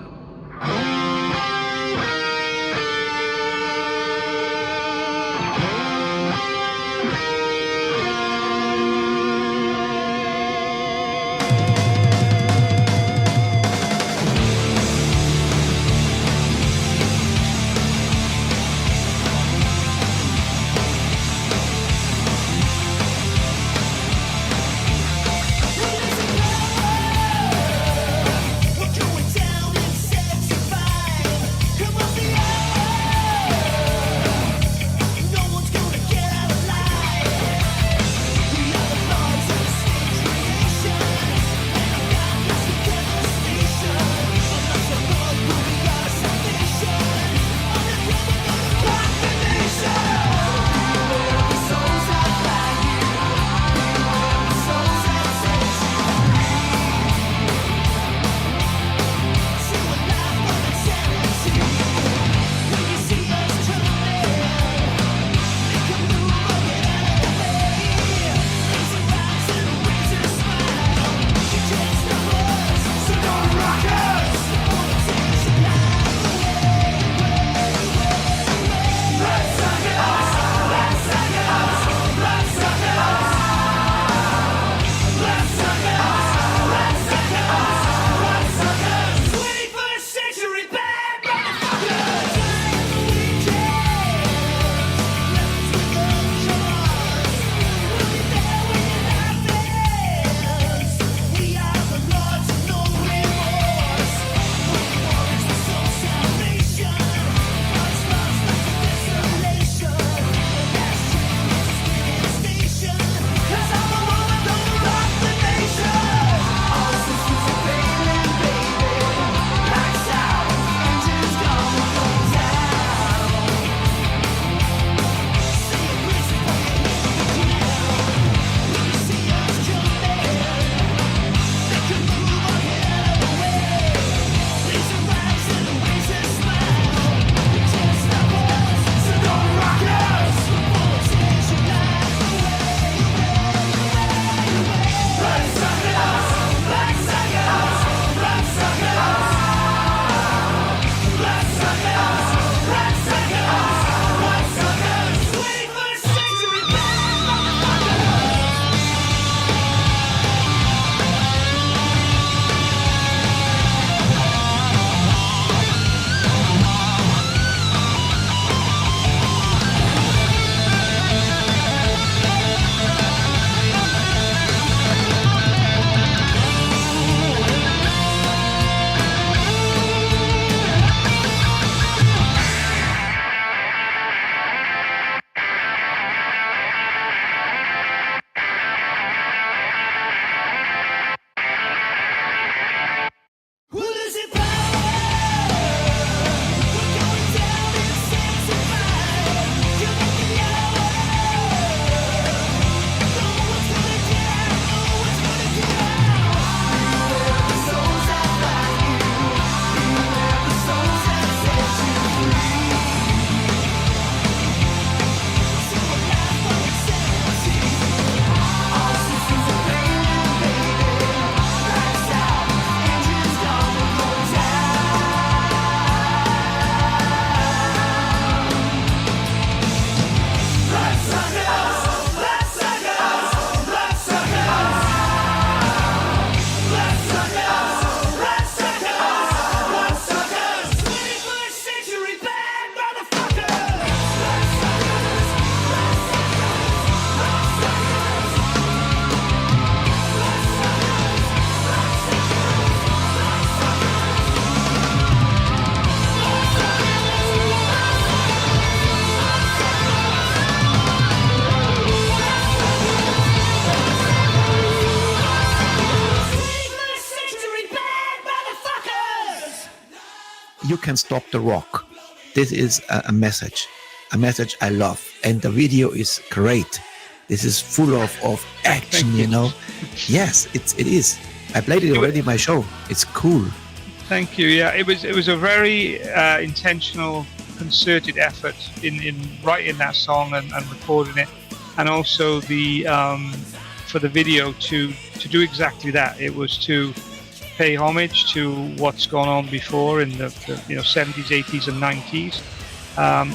you can stop the rock. This is a message I love. And the video is great. This is full of action, you know. Yes, it is. I played it already in my show. It's cool. Thank you. Yeah, it was a very intentional, concerted effort in writing that song and recording it, and also the for the video to do exactly that. It was to pay homage to what's gone on before in the 70s, 80s, and 90s.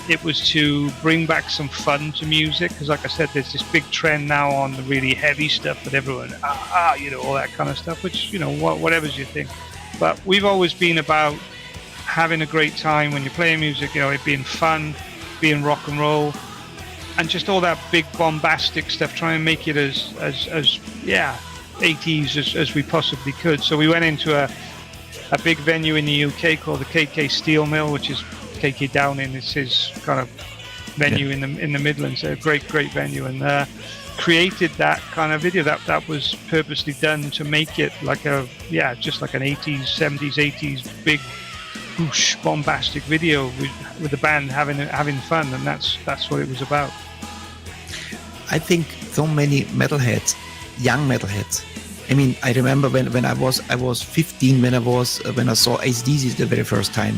It was to bring back some fun to music, because like I said, there's this big trend now on the really heavy stuff that everyone, all that kind of stuff, which, whatever's your thing. But we've always been about having a great time when you're playing music, it being fun, being rock and roll, and just all that big bombastic stuff, try and make it as 80s as we possibly could. So we went into a big venue in the UK called the KK Steel Mill, which is KK Downing. It's his kind of venue in the Midlands. A great venue, and created that kind of video that was purposely done to make it like just like an 80s, 70s, 80s big whoosh bombastic video with the band having fun, and that's what it was about. I think so many metalheads, young metalheads. I mean, I remember when I was 15 when I saw AC/DC the very first time,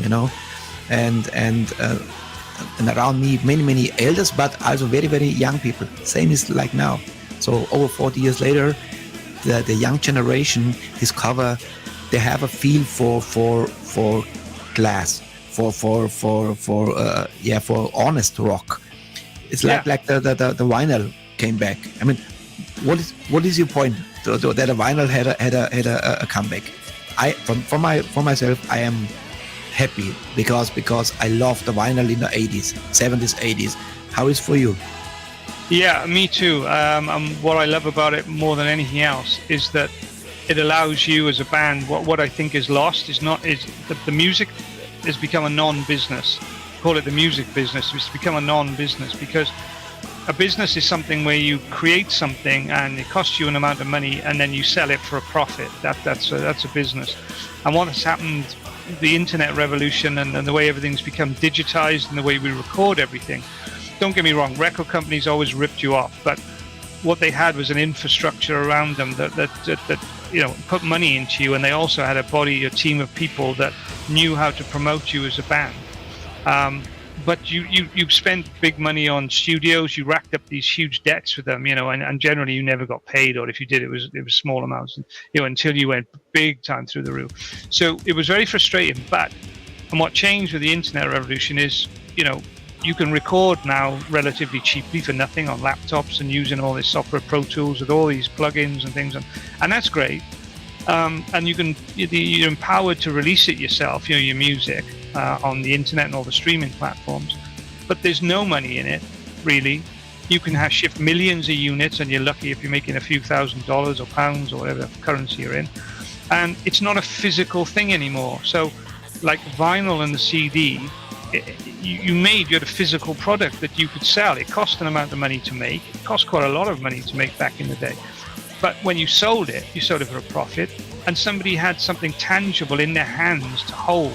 and around me many elders, but also very young people. Same is like now. So over 40 years later, the young generation discover they have a feel for glass, for honest rock. It's like the vinyl came back. I mean, what is your point that a vinyl had a comeback? For myself, I am happy because I love the vinyl in the 80s, 70s, 80s. How is for you? Yeah, me too. And what I love about it more than anything else is that it allows you as a band. What I think is lost is that the music has become a non-business. Call it the music business. It's become a non-business, because a business is something where you create something and it costs you an amount of money and then you sell it for a profit. That's a business. And what has happened, the internet revolution and the way everything's become digitized and the way we record everything. Don't get me wrong, record companies always ripped you off, but what they had was an infrastructure around them that put money into you, and they also had a team of people that knew how to promote you as a band. But you spent big money on studios, you racked up these huge debts with them, and generally you never got paid, or if you did, it was small amounts, until you went big time through the roof. So it was very frustrating. And what changed with the internet revolution is, you can record now relatively cheaply for nothing on laptops and using all this software, Pro Tools, with all these plugins and things, and that's great. And you're empowered to release it yourself, your music, on the internet and all the streaming platforms. But there's no money in it, really. You can shift millions of units, and you're lucky if you're making a few $1,000s or pounds or whatever currency you're in. And it's not a physical thing anymore. So, like vinyl and the CD, you had a physical product that you could sell. It cost an amount of money to make. It cost quite a lot of money to make back in the day. But when you sold it for a profit, and somebody had something tangible in their hands to hold,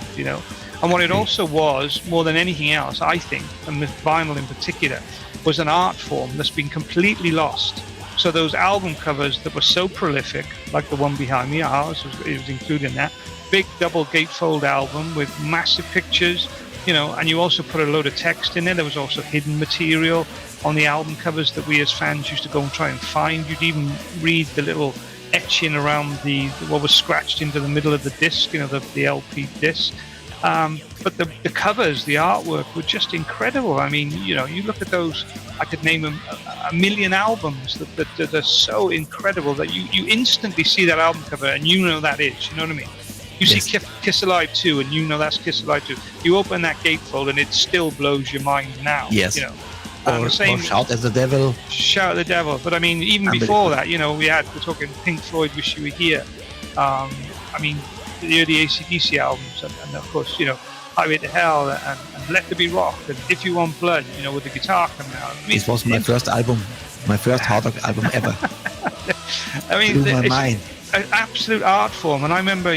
And what it also was, more than anything else, I think, and with vinyl in particular, was an art form that's been completely lost. So those album covers that were so prolific, like the one behind me, ours was included in that, big double gatefold album with massive pictures, and you also put a load of text in there. There was also hidden material on the album covers that we as fans used to go and try and find. You'd even read the little etching around what was scratched into the middle of the disc, the LP disc. But the covers, the artwork were just incredible. I mean, you look at those, I could name them a million albums that are so incredible that you instantly see that album cover and that is, you know what I mean? You see Kiss Alive 2 and that's Kiss Alive 2. You open that gatefold and it still blows your mind now. Yes. Or Shout at the Devil. Shout at the Devil. But I mean, even before that, we're talking Pink Floyd, Wish You Were Here. I mean, the early AC/DC albums, and of course, Highway to Hell and Let There Be Rock, and If You Want Blood, with the guitar coming out. I mean, this was my first album, my first hard rock album ever. I mean, blew my mind. an absolute art form. And I remember,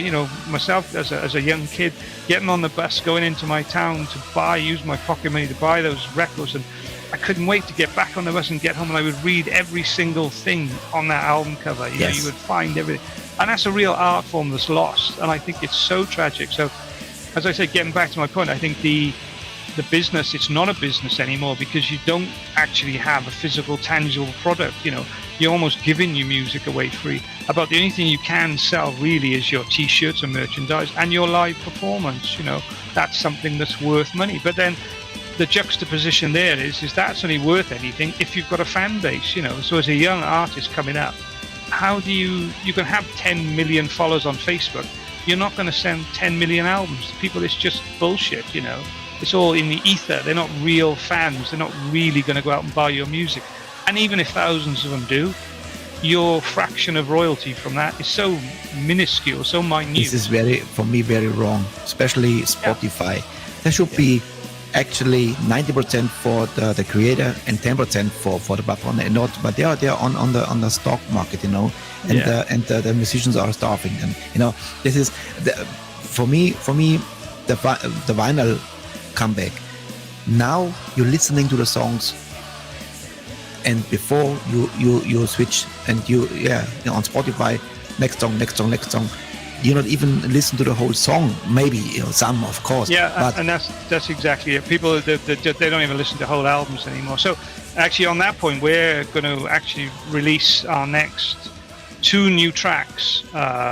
myself as a young kid, getting on the bus, going into my town to use my pocket money to buy those records, and I couldn't wait to get back on the bus and get home, and I would read every single thing on that album cover. You know, you would find everything. And that's a real art form that's lost, and I think it's so tragic. So, as I said, getting back to my point, I think the business, it's not a business anymore, because you don't actually have a physical, tangible product. You're almost giving your music away free. About the only thing you can sell really is your t-shirts and merchandise and your live performance. That's something that's worth money. But then the juxtaposition there is that's only worth anything if you've got a fan base. So as a young artist coming up, how do you can have 10 million followers on Facebook, you're not going to send 10 million albums to people. It's just bullshit. It's all in the ether. They're not real fans. They're not really going to go out and buy your music. And even if thousands of them do, your fraction of royalty from that is so minuscule, so minute. This is for me, very wrong, especially Spotify. There should be actually 90% for the creator and 10% for the platform. And not, but they are on the stock market, and the musicians are starving. And this is for me the vinyl comeback. Now you're listening to the songs, and before you switch and on Spotify, next song, you not even listen to the whole song. Maybe some, of course. But and that's exactly it. People they don't even listen to whole albums anymore. So actually, on that point, we're going to actually release our next 2 new tracks,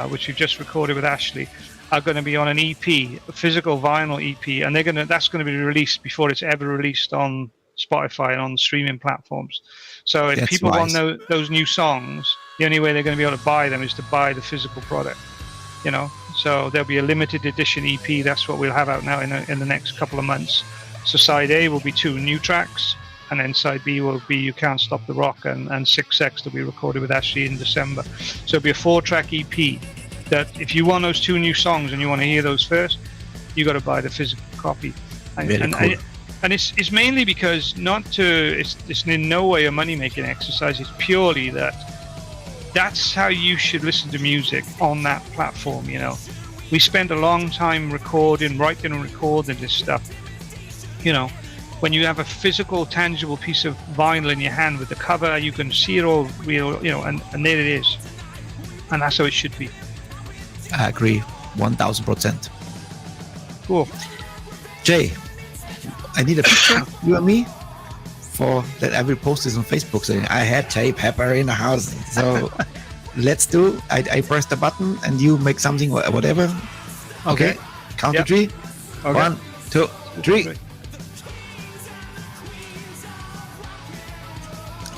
which we've just recorded with Ashley, are going to be on an EP, a physical vinyl EP, and that's going to be released before it's ever released on Spotify and on streaming platforms. So if people want those new songs, the only way they're going to be able to buy them is to buy the physical product. So there'll be a limited edition EP. That's what we'll have out now in the next couple of months. So side A will be 2 new tracks, and then side B will be You Can't Stop the Rock and 6X that we recorded with Ashley in December. So it'll be a 4-track EP that if you want those 2 new songs and you want to hear those first, you got to buy the physical copy. And it's mainly because it's in no way a money-making exercise. It's purely that's how you should listen to music on that platform. We spent a long time writing and recording this stuff. When you have a physical, tangible piece of vinyl in your hand with the cover, you can see it all real, and there it is. And that's how it should be. I agree, 1000%. Cool. Jay, I need a picture, you and me, for that. I will post this on Facebook saying I had Jay Pepper in the house. So let's do. I press the button and you make something, whatever. Okay. Count to 3. Okay. 1, 2, 3.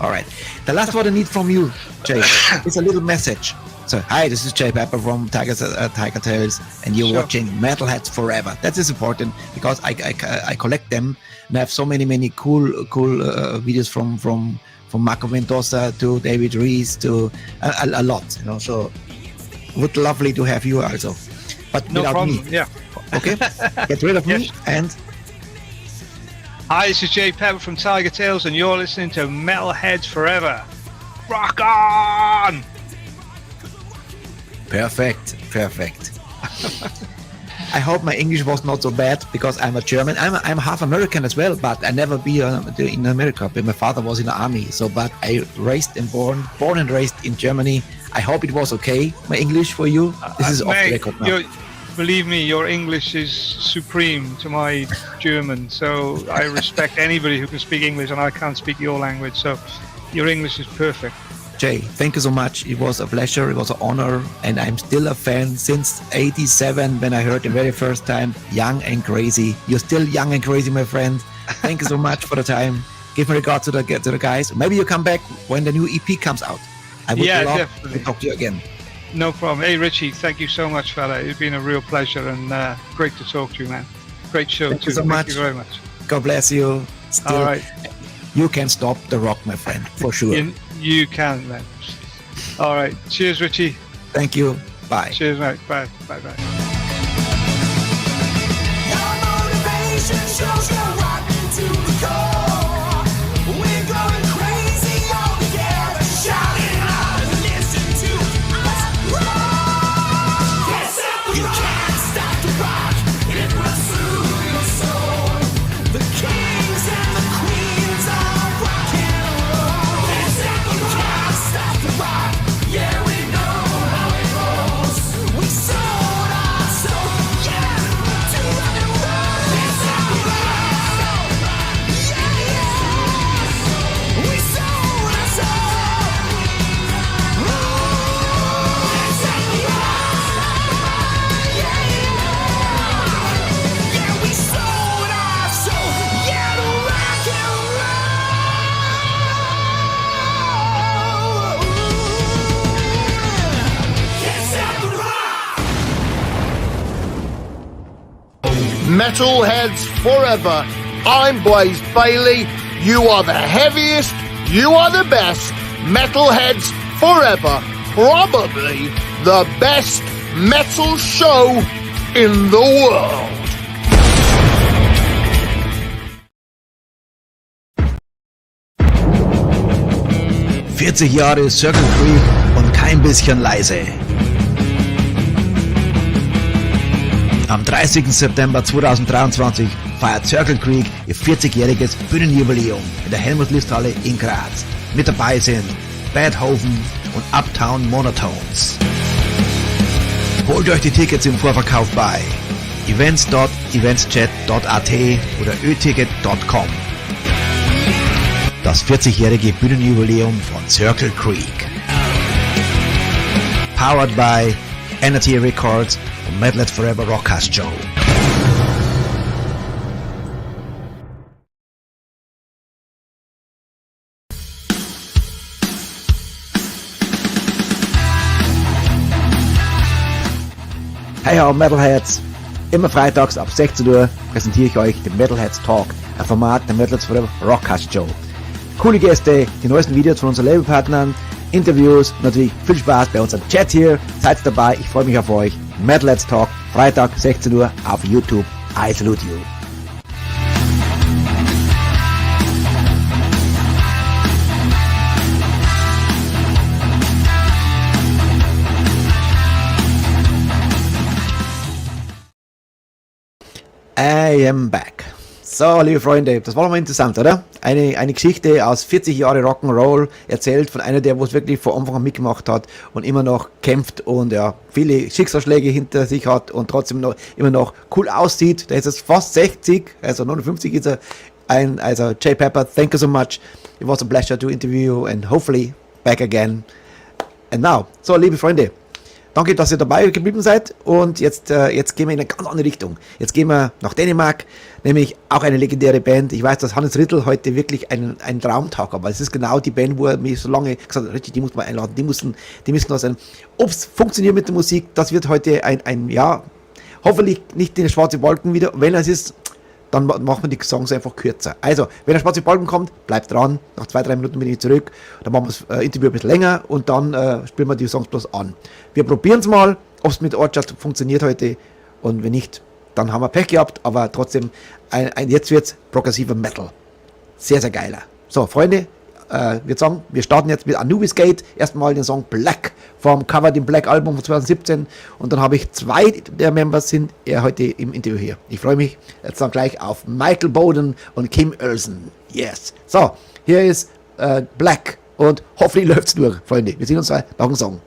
All right. The last one I need from you, Jay, is a little message. So, hi, this is Jay Pepper from Tigertailz, and you're watching Metalheads Forever. That is important because I collect them, and I have so many cool videos from Marco Mendoza to David Rees to a lot, So, would lovely to have you also, but no without problem. me. Yeah. Okay. Get rid of me and. Hi, this is Jay Pepper from Tigertailz, and you're listening to Metalheads Forever. Rock on! Perfect. I hope my English was not so bad because I'm a German. I'm half American as well, but I never be in America. But my father was in the army, but I born and raised in Germany. I hope it was okay. My English for you. This is off the record now. Believe me, your English is supreme to my German. So I respect anybody who can speak English, and I can't speak your language. So your English is perfect. Jay, thank you so much. It was a pleasure. It was an honor. And I'm still a fan since 87 when I heard the very first time, Young and Crazy. You're still young and crazy, my friend. Thank you so much for the time. Give me regard to the guys. Maybe you come back when the new EP comes out. I would love definitely to talk to you again. No problem. Hey, Richie, thank you so much, fella. It's been a real pleasure and great to talk to you, man. Great show, thank too. You so much. Thank you very much. God bless you. Still, all right. You can stop the rock, my friend, for sure. You can, man. All right. Cheers, Richie. Thank you. Bye. Cheers, mate. Bye. Bye. Your motivation shows you're rocking to the core. We're going crazy all together, shouting out and listen to us roar. Metalheads Forever. I'm Blaze Bailey. You are the heaviest, you are the best. Metalheads Forever. Probably the best metal show in the world. »40 Jahre Circle Creek und kein bisschen leise«. Am 30. September 2023 feiert Circle Creek ihr 40-jähriges Bühnenjubiläum in der Helmut-List-Halle in Graz. Mit dabei sind Beethoven und Uptown Monotones. Holt euch die Tickets im Vorverkauf bei events.eventschat.at oder öticket.com. Das 40-jährige Bühnenjubiläum von Circle Creek. Powered by Energy Records und METALHEADS FOREVER Rockcast Show. Hey ho Metalheads! Immer freitags ab 16 Uhr präsentiere ich euch den Metalheads Talk, ein Format der METALHEADS FOREVER Rockcast Show. Coole Gäste, die neuesten Videos von unseren Labelpartnern, Interviews, natürlich viel Spaß bei unserem Chat hier. Seid dabei, ich freue mich auf euch. Metalheads Talk, Freitag 16 Uhr auf YouTube. I salute you. I am back. So, liebe Freunde, das war nochmal interessant, oder? Eine Geschichte aus 40 Jahre Rock'n'Roll, erzählt von einer, der wo es wirklich von Anfang an mitgemacht hat und immer noch kämpft und ja, viele Schicksalsschläge hinter sich hat und trotzdem noch immer noch cool aussieht. Der ist jetzt fast 60, also 59 ist er. Also J. Pepper, thank you so much. It was a pleasure to interview you and hopefully back again. And now, so liebe Freunde, danke, dass ihr dabei geblieben seid und jetzt gehen wir in eine ganz andere Richtung. Jetzt gehen wir nach Dänemark, nämlich auch eine legendäre Band. Ich weiß, dass Hannes Rittel heute wirklich einen Traumtag hat, aber es ist genau die Band, wo er mir so lange gesagt hat, richtig, die muss man einladen, die müssen da sein. Ob es funktioniert mit der Musik, das wird heute ein hoffentlich nicht in den schwarzen Balken wieder. Wenn es ist, dann machen wir die Songs einfach kürzer. Also, wenn der schwarze Balken kommt, bleibt dran. Nach 2-3 Minuten bin ich zurück. Dann machen wir das Interview ein bisschen länger und dann spielen wir die Songs bloß an. Wir probieren es mal, ob es mit Ortschaft funktioniert heute. Und wenn nicht, dann haben wir Pech gehabt. Aber trotzdem, jetzt wird es progressiver Metal. Sehr, sehr geiler. So, Freunde, wir starten jetzt mit Anubis Gate. Erstmal den Song Black vom Covered in Black Album von 2017 und dann habe ich 2 der Members sind heute im Interview hier. Ich freue mich jetzt dann gleich auf Michael Bowden und Kim Olsen. Yes. So, hier ist Black und hoffentlich läuft es durch, Freunde. Wir sehen uns nach dem Song.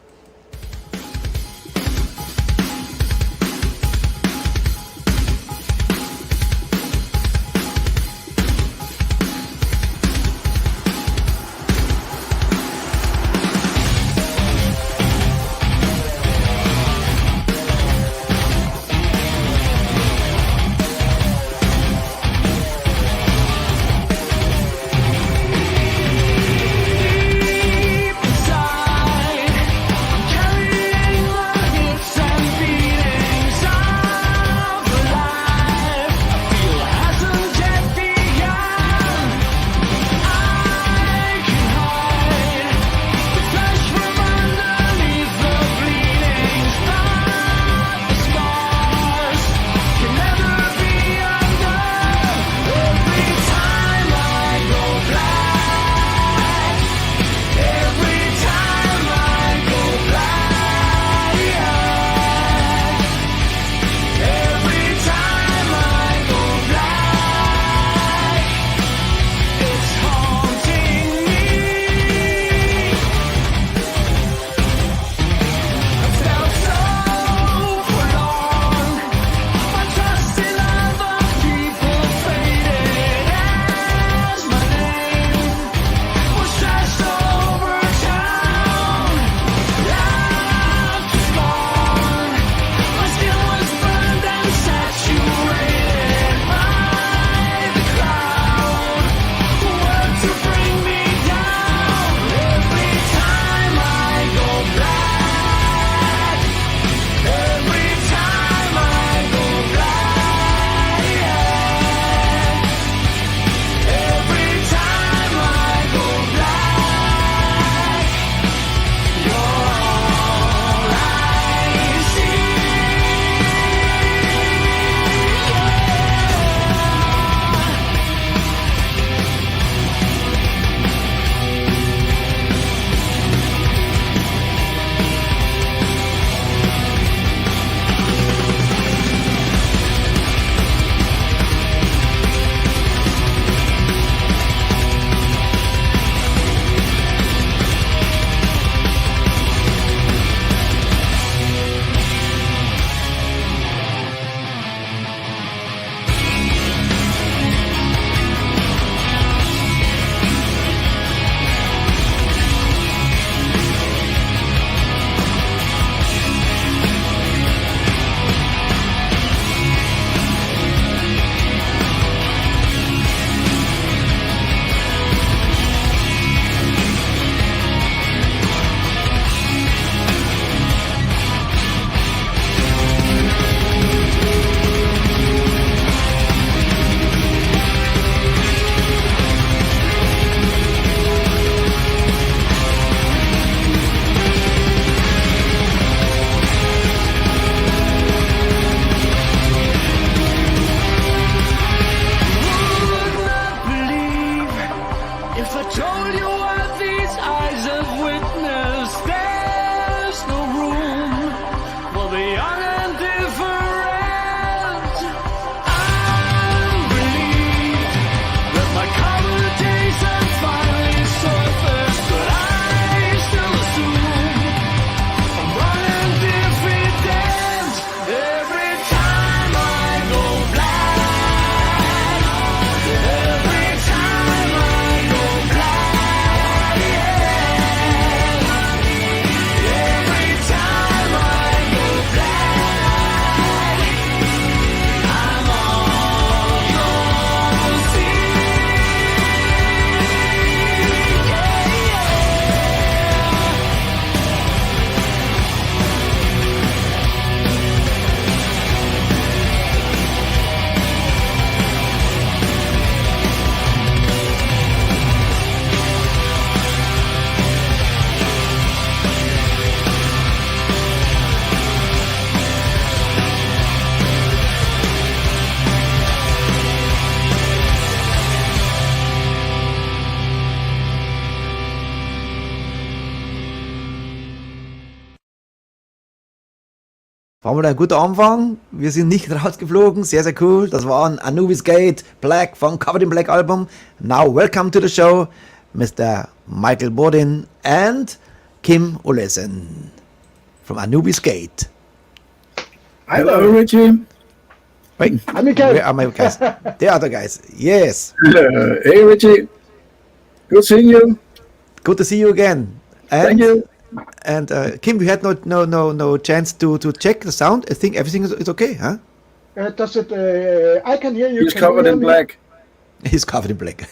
War mal ein guter Anfang. Wir sind nicht rausgeflogen. Sehr, sehr cool. Das war ein Anubis Gate Black vom Covered in Black Album. Now, welcome to the show, Mr. Michael Bodin and Kim Olesen from Anubis Gate. Hello, Richie. Wait, Hi, Michael. where are my guys? The other guys. Yes. Hey, Richie. Good seeing you. Good to see you again. And, Thank you. And Kim, we had no chance to check the sound. I think everything is okay, huh? Does it? I can hear you. He's Can you covered hear in me? black. He's covered in black.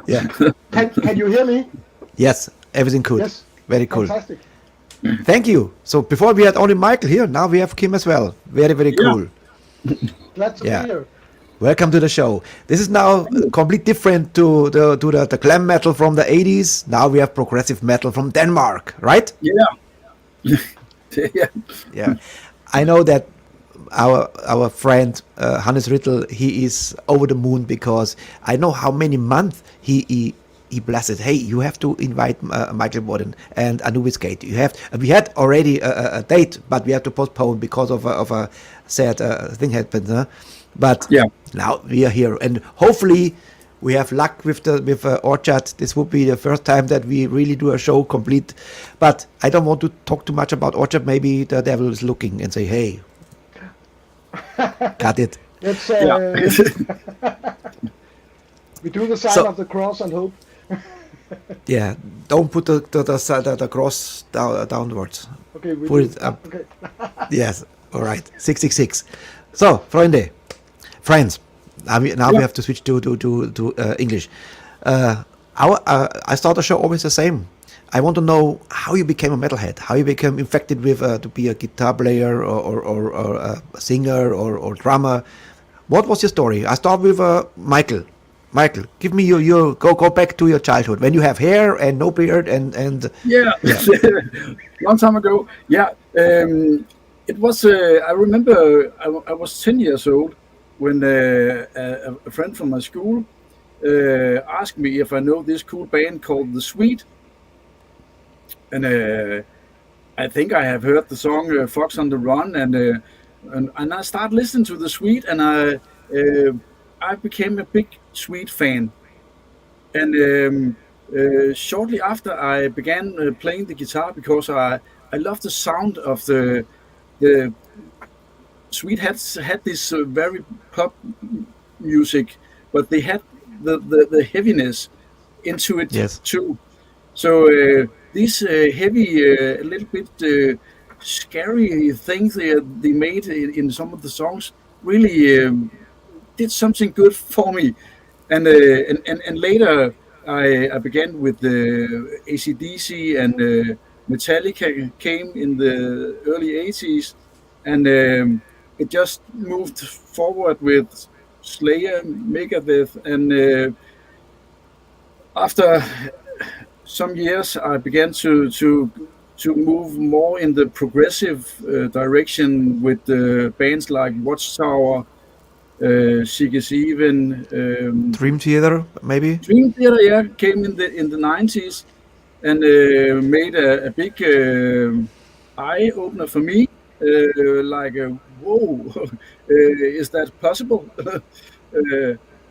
Yeah. Can you hear me? Yes, everything cool. Yes. Very cool. Fantastic. Thank you. So before we had only Michael here, now we have Kim as well. Very, very cool. Glad to Yeah. be here. Welcome to the show. This is now completely different to the glam metal from the 80s. Now we have progressive metal from Denmark, right? Yeah. Yeah. Yeah. I know that our friend Hannes Rittel, he is over the moon because I know how many months he blasted. Hey, you have to invite Michael Bodin and Anubis Gate. We had already a date, but we had to postpone because of a sad thing happened. Huh? But Yeah. now we are here, and hopefully we have luck with Orchard. This would be the first time that we really do a show complete. But I don't want to talk too much about Orchard. Maybe the devil is looking and say, "Hey, cut it." Let's. We do the sign So- of the cross and hope. Yeah, don't put the cross downwards. Okay. We Put do. it up. Okay. Yes, all right. 666. So, friends. Now we have to switch to English. I start the show always the same. I want to know how you became a metalhead, how you became infected with to be a guitar player or a singer or drummer. What was your story? I start with Michael. Michael, give me your go back to your childhood when you have hair and no beard and Yeah. Long time ago. Yeah. It was. I remember I was 10 years old when a friend from my school asked me if I know this cool band called The Sweet. And I think I have heard the song "Fox on the Run," and I started listening to The Sweet, and I became a big Sweet fan. And shortly after, I began playing the guitar because I loved the sound of the Sweet had this very pop music, but they had the heaviness into it Yes. too. So these heavy, a little bit scary things they made in some of the songs really did something good for me. And later I began with AC/DC and Metallica came in the early 80s, and it just moved forward with Slayer, Megadeth, and after some years I began to move more in the progressive direction with bands like Watchtower, Sigus Even, Dream Theater, maybe? Dream Theater, yeah, came in the 90s and made a big eye opener for me. Whoa, is that possible?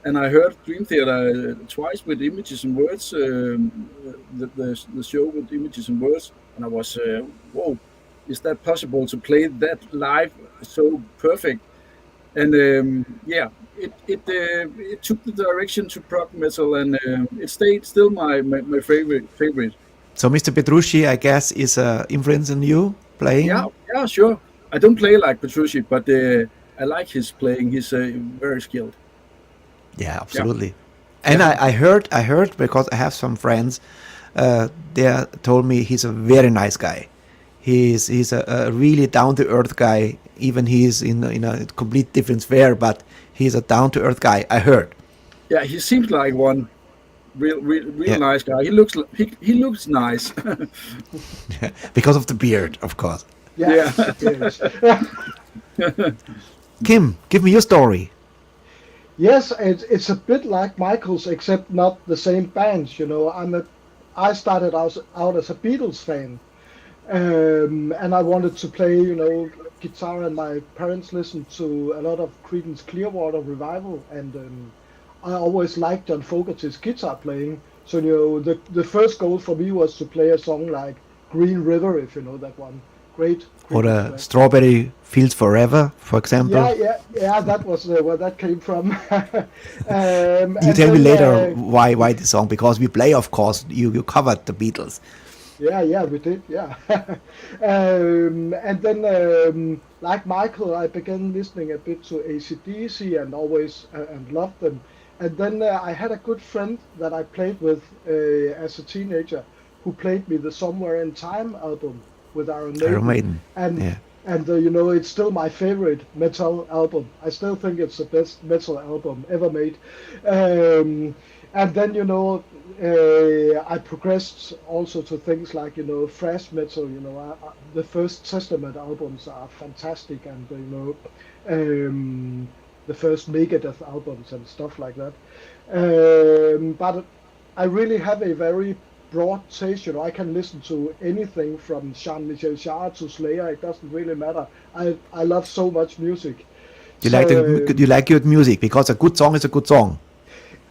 And I heard Dream Theater twice with Images and Words, the show with Images and Words, and I was, whoa, is that possible to play that live so perfect? And it took the direction to prog metal, and it stayed still my favorite. So Mr. Petrucci, I guess, is influence on you playing? Yeah, sure. I don't play like Petrucci, but I like his playing. He's very skilled. Yeah, absolutely. Yeah. And I heard because I have some friends, they told me he's a very nice guy. He's a really down to earth guy. Even he's in a complete different sphere, but he's a down to earth guy. I heard. Yeah, he seems like one real nice guy. He looks nice. Because of the beard, of course. Yeah. Kim, give me your story. Yes, it's a bit like Michael's, except not the same bands. You know, I started out as a Beatles fan, and I wanted to play, guitar, and my parents listened to a lot of Creedence Clearwater Revival, and I always liked John Fogerty's guitar playing. So the first goal for me was to play a song like Green River, if you know that one. Great. Or Strawberry Fields Forever, for example. Yeah. That was where that came from. You tell me later why this song, because we play, of course. You covered the Beatles. Yeah, we did. Yeah, and then like Michael, I began listening a bit to AC/DC and always and loved them. And then I had a good friend that I played with as a teenager, who played me the Somewhere in Time album with Iron Maiden. And it's still my favorite metal album. I still think it's the best metal album ever made. And then I progressed also to things like thrash metal. The first Testament albums are fantastic, and the first Megadeth albums and stuff like that. But I really have a very broad taste. I can listen to anything from Jean-Michel Jarre to Slayer. It doesn't really matter. I love so much music. You like good music, because a good song is a good song.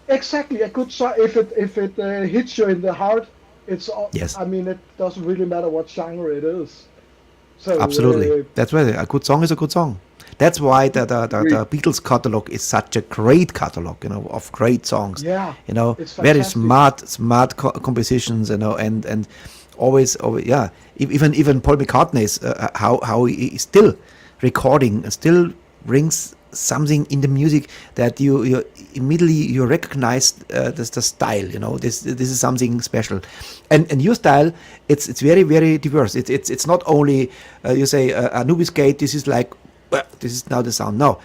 Exactly, a good song. If it hits you in the heart, it's. Yes. I mean, it doesn't really matter what genre it is. So absolutely, that's right. A good song is a good song. That's why the Beatles catalog is such a great catalog, of great songs. Yeah, it's very fantastic. smart compositions, and always, yeah. Even Paul McCartney's how he is still recording and still brings something in the music that you immediately recognize the style. This is something special, and your style, it's very, very diverse. It's not only you say Anubis Gate. This is like. Well, this is now the sound. No,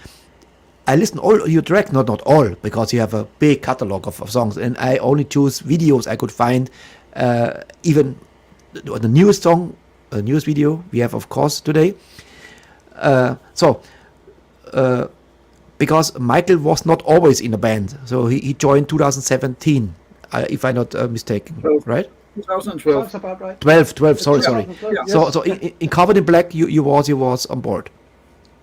I listen all your track, not all, because you have a big catalog of songs, and I only choose videos I could find. Even the newest song, newest video we have, of course, today. Because Michael was not always in a band, so he joined 2017, if I'm not mistaken, 12. right? 2012. That's about right. 12. Sorry. Yeah. So in Covered in Black, you was on board.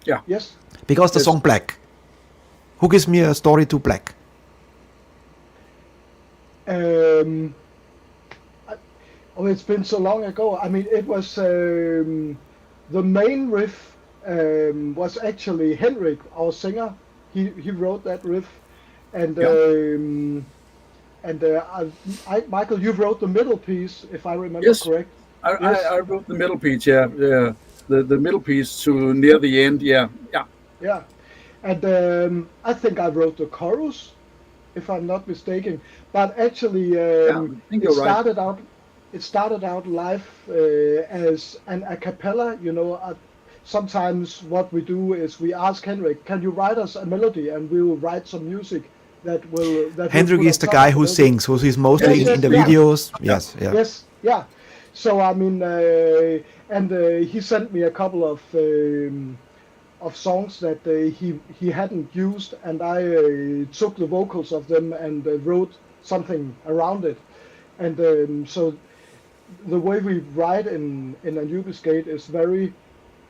Yeah. Yes. Because the song Black. Who gives me a story to Black? It's been so long ago. I mean, it was the main riff was actually Henrik, our singer. He wrote that riff, and Michael, you wrote the middle piece, if I remember correct. I wrote the middle piece. Yeah. The middle piece to near the end. Yeah. And I think I wrote the chorus, if I'm not mistaken. But actually, I think you're right. It started out live as an a cappella. Sometimes what we do is we ask Henrik, "Can you write us a melody?" And we will write some music that will. Henrik is the guy who sings, who is mostly in the videos. Yes. Yeah. So I mean, and he sent me a couple of songs that he hadn't used, and I took the vocals of them and wrote something around it. And so the way we write in Anubis Gate is very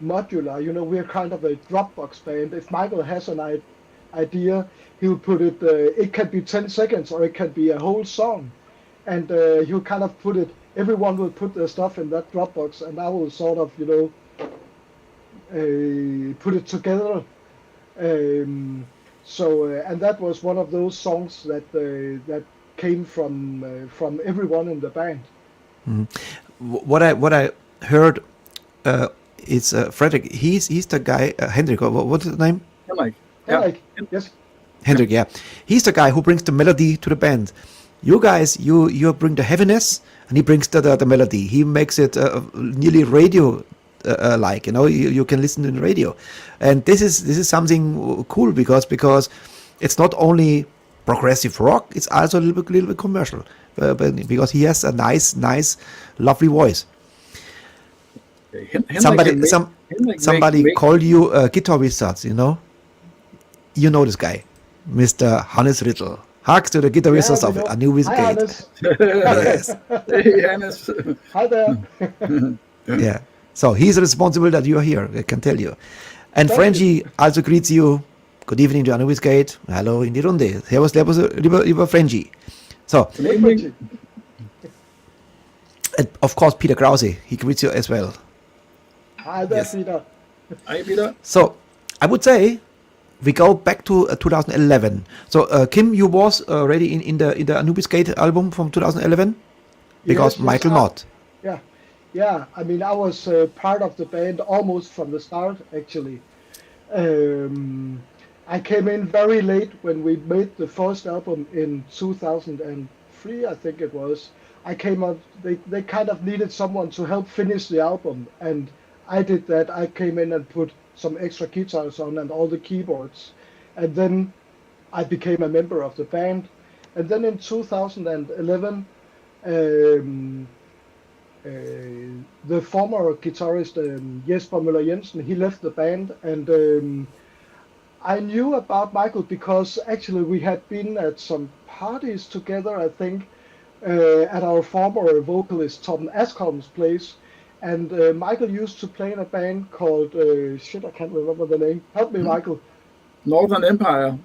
modular. We're kind of a Dropbox band. If Michael has an idea, he'll put it. It can be 10 seconds, or it can be a whole song, and he'll kind of put it. Everyone will put their stuff in that Dropbox, and I will sort of, put it together. And that was one of those songs that came from everyone in the band. Mm. What I heard is Frederick. He's the guy. Hendrik. What's his name? Henrik. Henrik. Yes. Hendrik. Yeah, he's the guy who brings the melody to the band. You guys, you bring the heaviness, and he brings the melody. He makes it nearly radio like. You can listen to the radio, and this is something cool because it's not only progressive rock, it's also a little bit commercial, because he has a nice, lovely voice. Somebody called you guitar wizards. You know this guy, Mr. Hannes Rittel. Harks to the guitar wizards of Anubis Gate. Hannes. Yes. Hey, Hannes. Hi there. Yeah. So he's responsible that you are here, I can tell you. And Thank Frenchie also greets you. Good evening to Anubis Gate. Hallo in die Runde. Servus, lieber Frenchie. So, Hey, and of course, Peter Krause, he greets you as well. Hi there, Yes. Peter. Hi, Peter. So, I would say we go back to 2011. So, Kim, you was already in the Anubis Gate album from 2011? Because Yes, Michael I- not. Yeah. I mean, I was part of the band almost from the start, actually. I came in very late when we made the first album in 2003, I think it was. I came up, they kind of needed someone to help finish the album, and I did that. I came in and put some extra guitars on and all the keyboards, and then I became a member of the band. And then in 2011, the former guitarist Jesper Møller Jensen, he left the band, and I knew about Michael because actually we had been at some parties together, I think, at our former vocalist Tom Askholm's place, and Michael used to play in a band called I can't remember the name. Help me, Michael. Northern Empire.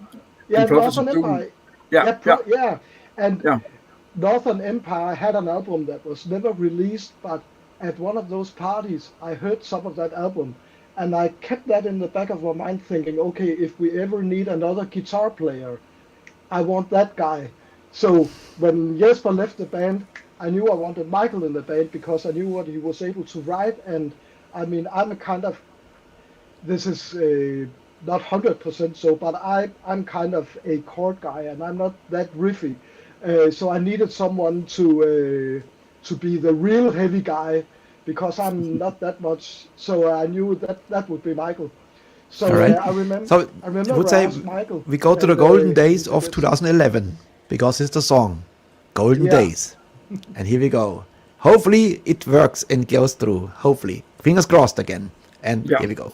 Yeah, And Prophets Northern of Doom. Empire. Yeah. Yeah. And Yeah. Northern Empire had an album that was never released, but at one of those parties, I heard some of that album, and I kept that in the back of my mind thinking, okay, if we ever need another guitar player, I want that guy. So when Jesper left the band, I knew I wanted Michael in the band because I knew what he was able to write, and I mean, I'm a kind of, this is not 100% so, but I'm kind of a chord guy, and I'm not that riffy. So I needed someone to be the real heavy guy because I'm not that much. So I knew that would be Michael. So All right. I remember. So I remember I would I say asked Michael. we go to the and, golden days of it's- 2011 because it's the song Golden Yeah. Days. And here we go. Hopefully it works and goes through. Hopefully. Fingers crossed again. And Yeah. here we go.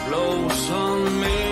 Blows on me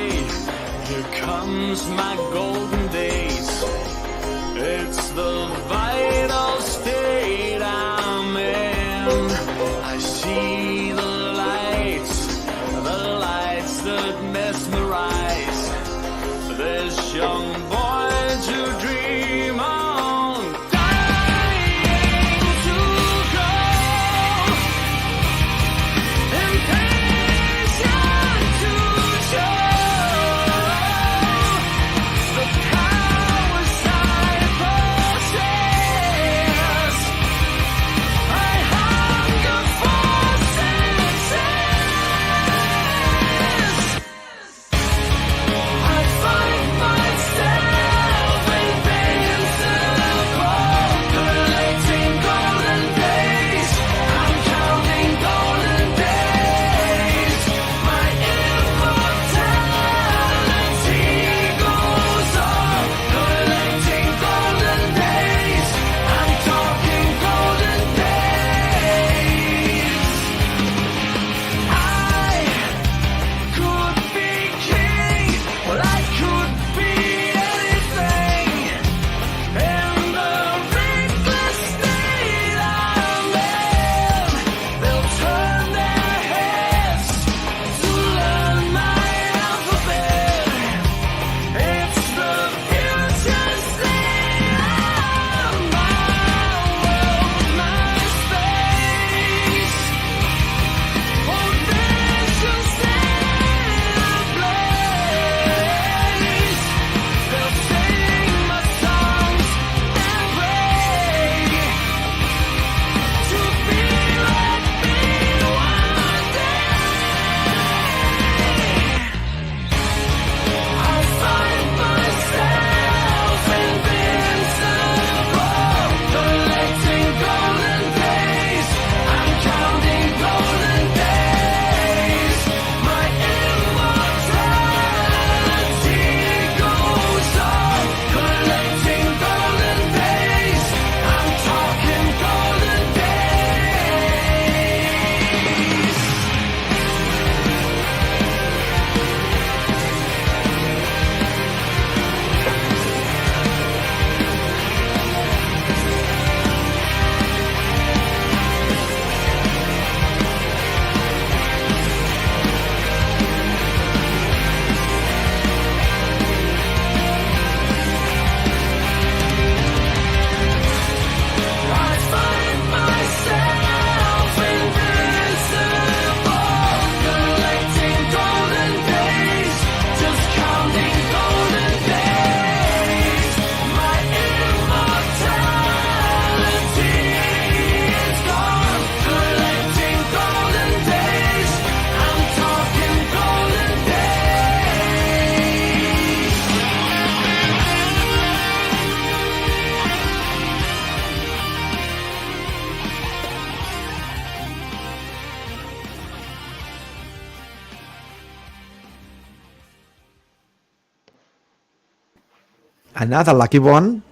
Another lucky one.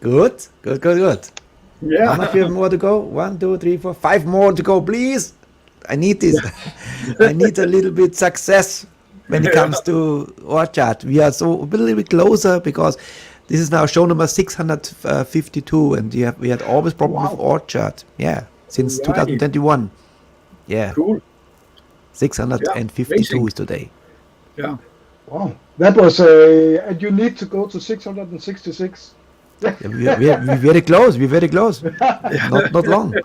Good. How Yeah. much more to go? 1, 2, 3, 4, 5 more to go, please. I need this. I need a little bit success when it comes to our chart. We are so a little bit closer because this is now show number 652, and we had always problem with our chart. Yeah, since Right. 2021. Yeah, Cool. 652 amazing. is today. Yeah. Wow, that was and you need to go to 666. Yeah, we're very close. We're very close. Not long.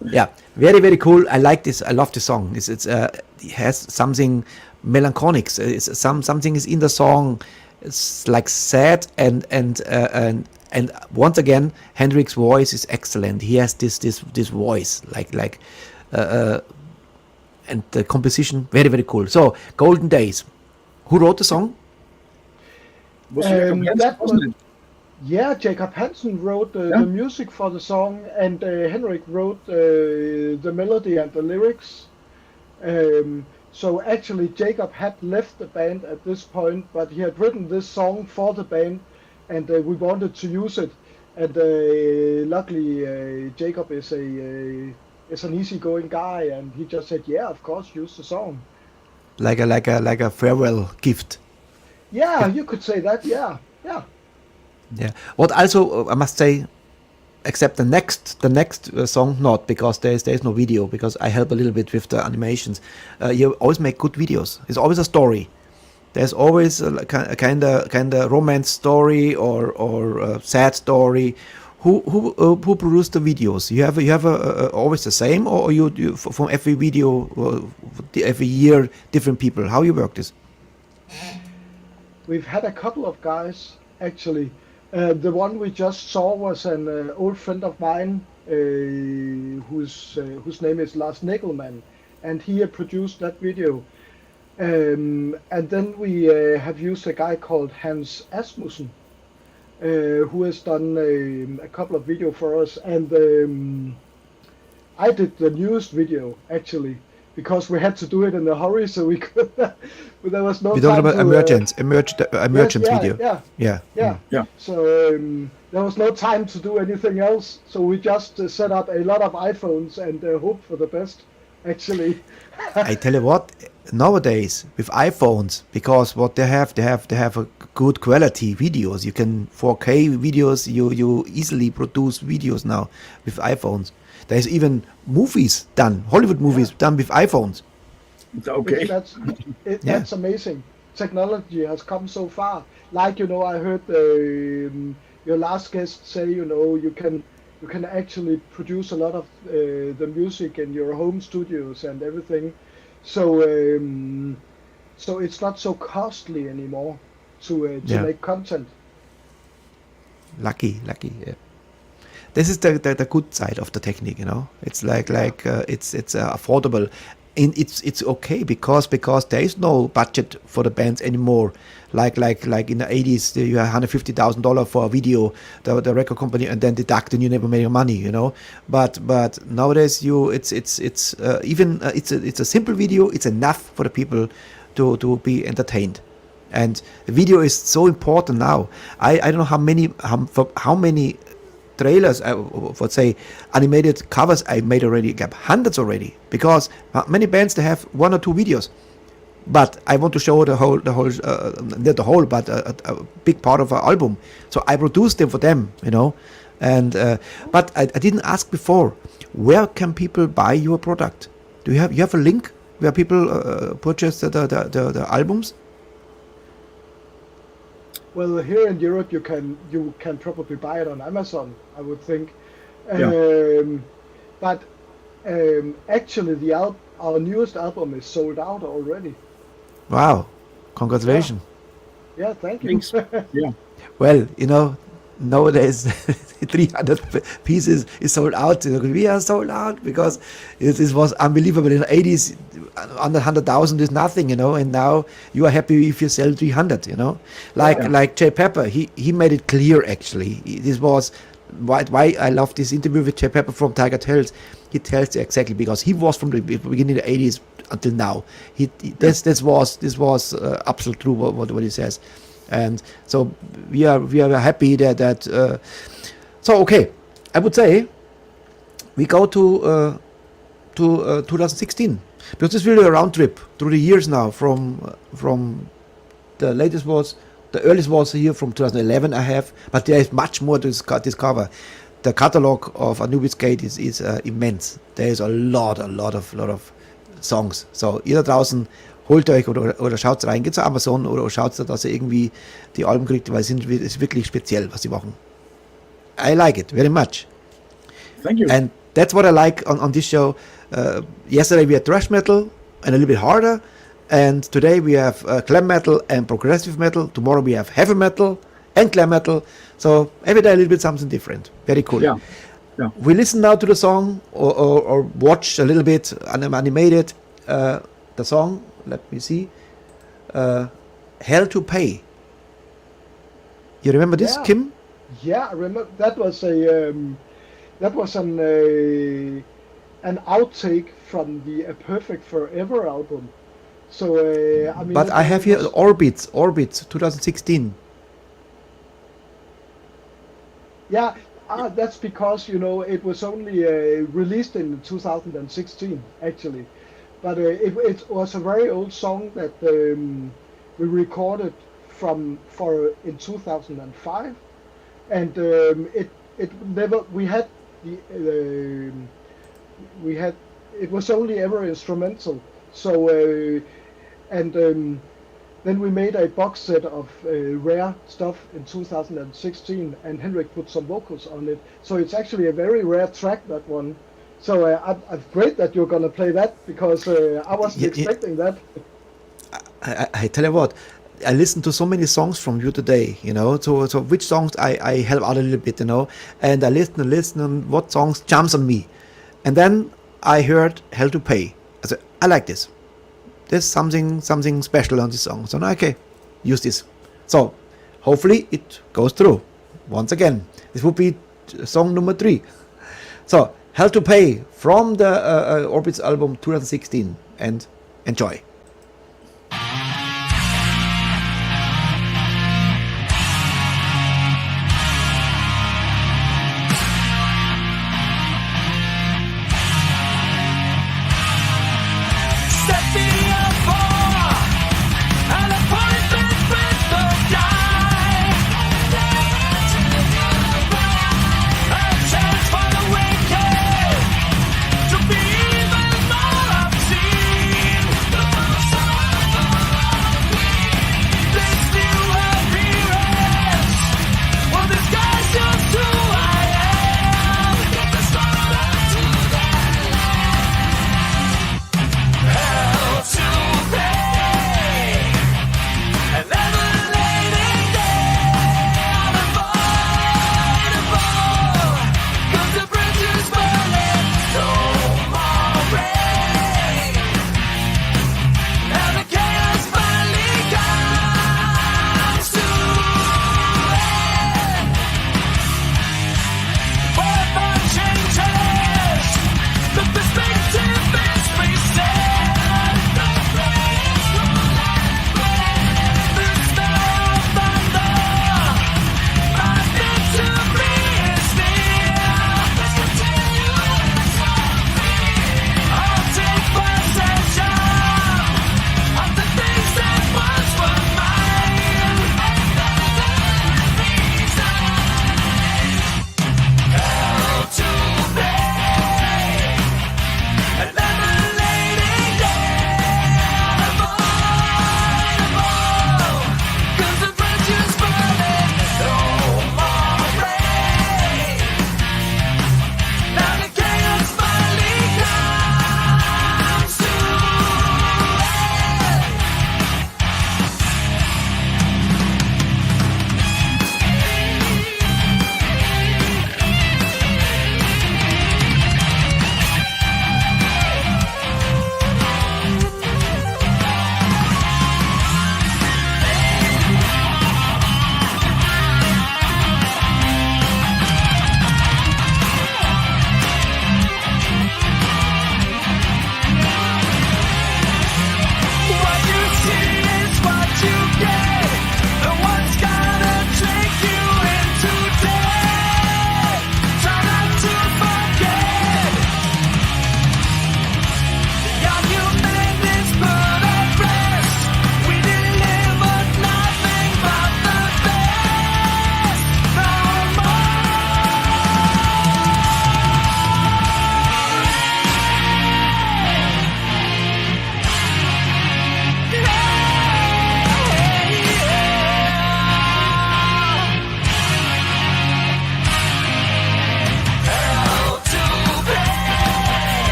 Yeah, very very cool. I like this. I love the song. It has something melancholic. Something is in the song. It's like sad and once again, Hendrik's voice is excellent. He has this voice like and the composition very very cool. So Golden Days. Who wrote the song? Was it Jacob Hansen, that wasn't was- it? Yeah, Jacob Hansen wrote Yeah. the music for the song, and Henrik wrote the melody and the lyrics. So actually, Jacob had left the band at this point, but he had written this song for the band, and we wanted to use it. And luckily, Jacob is an easygoing guy, and he just said, "Yeah, of course, use the song." Like a farewell gift. Yeah, you could say that. Yeah. Yeah. What also I must say, except the next song, not because there's no video, because I help a little bit with the animations. You always make good videos. It's always a story. There's always a kind of romance story or a sad story. Who produced the videos? You have always the same, or you from every video every year different people? How you work this? We've had a couple of guys actually. The one we just saw was an old friend of mine whose name is Lars Nickelman, and he had produced that video. And then we have used a guy called Hans Asmussen, who has done a couple of videos for us. And I did the newest video actually, because we had to do it in a hurry, so we could. But there was no We time talked about to, emergence yeah, video. Yeah. Yeah. So there was no time to do anything else. So we just set up a lot of iPhones and hope for the best. Actually, I tell you what, nowadays with iPhones, because what they have a good quality videos. You can 4K videos. You easily produce videos now with iPhones. There's even movies done, Hollywood movies done with iPhones. Okay. That's amazing. Technology has come so far. Like I heard your last guest say, you can actually produce a lot of the music in your home studios and everything. So it's not so costly anymore to make content. Lucky. Yeah. This is the good side of the technique, It's it's affordable, and it's okay because there is no budget for the bands anymore. Like in the 80s, you had $150,000 for a video, the record company, and then deduct, and you never made your money, But nowadays it's a simple video. It's enough for the people to be entertained. And the video is so important now. I don't know how many trailers, let's say animated covers I made already. I have hundreds already, because many bands, they have 1 or 2 videos. But I want to show the whole, not the whole, but a big part of our album. So I produced them for them, And but I didn't ask before, where can people buy your product? Do you have a link where people purchase the albums? Well, here in Europe, you can probably buy it on Amazon, I would think. But actually, our newest album is sold out already. Wow, congratulations. Yeah, thank you. Thanks. Yeah. Well, nowadays 300 pieces is sold out. We are sold out because this was unbelievable. In the 80s, under 100,000 is nothing, and now you are happy if you sell 300, Like Jay Pepper, he made it clear, actually. This was why I love this interview with Jay Pepper from Tigertailz. He tells you exactly, because he was from the beginning of the 80s until now. This was absolute true what he says. And so we are happy that so okay, I would say we go to 2016, because it's really a round trip through the years now. From the latest was, the earliest was here from 2011 I have, but there is much more to discover. The catalog of Anubis Gate is immense. There is a lot of songs. So ihr da draußen, holt euch oder schaut rein, geht zu Amazon oder schaut, dass ihr irgendwie die Alben kriegt, weil es ist wirklich speziell, was sie machen. I like it very much. Thank you. And that's what I like on this show. Yesterday we had thrash metal and a little bit harder, and today we have glam metal and progressive metal. Tomorrow we have heavy metal and glam metal. So every day a little bit something different. Very cool. Yeah. We listen now to the song or watch a little bit animated the song. Let me see. Hell to Pay. You remember this, Yeah. Kim? Yeah, I remember that was an outtake from the A Perfect Forever album. So I mean, But I have here Orbits 2016. Yeah, that's because it was only released in 2016 actually, but it was a very old song that we recorded in 2005, and it never it was only ever instrumental. So then we made a box set of rare stuff in 2016, and Henrik put some vocals on it. So it's actually a very rare track, that one. So I'm great that you're gonna play that, because I wasn't expecting that. I tell you what, I listened to so many songs from you today, so which songs I help out a little bit, and I listen and what songs jumps on me. And then I heard Hell to Pay. I said, I like this. There's something special on this song. So now, okay, use this. So hopefully it goes through. Once again, this would be song number 3. So Hell to Pay from the Orbits album 2016, and enjoy. To be even more obscene.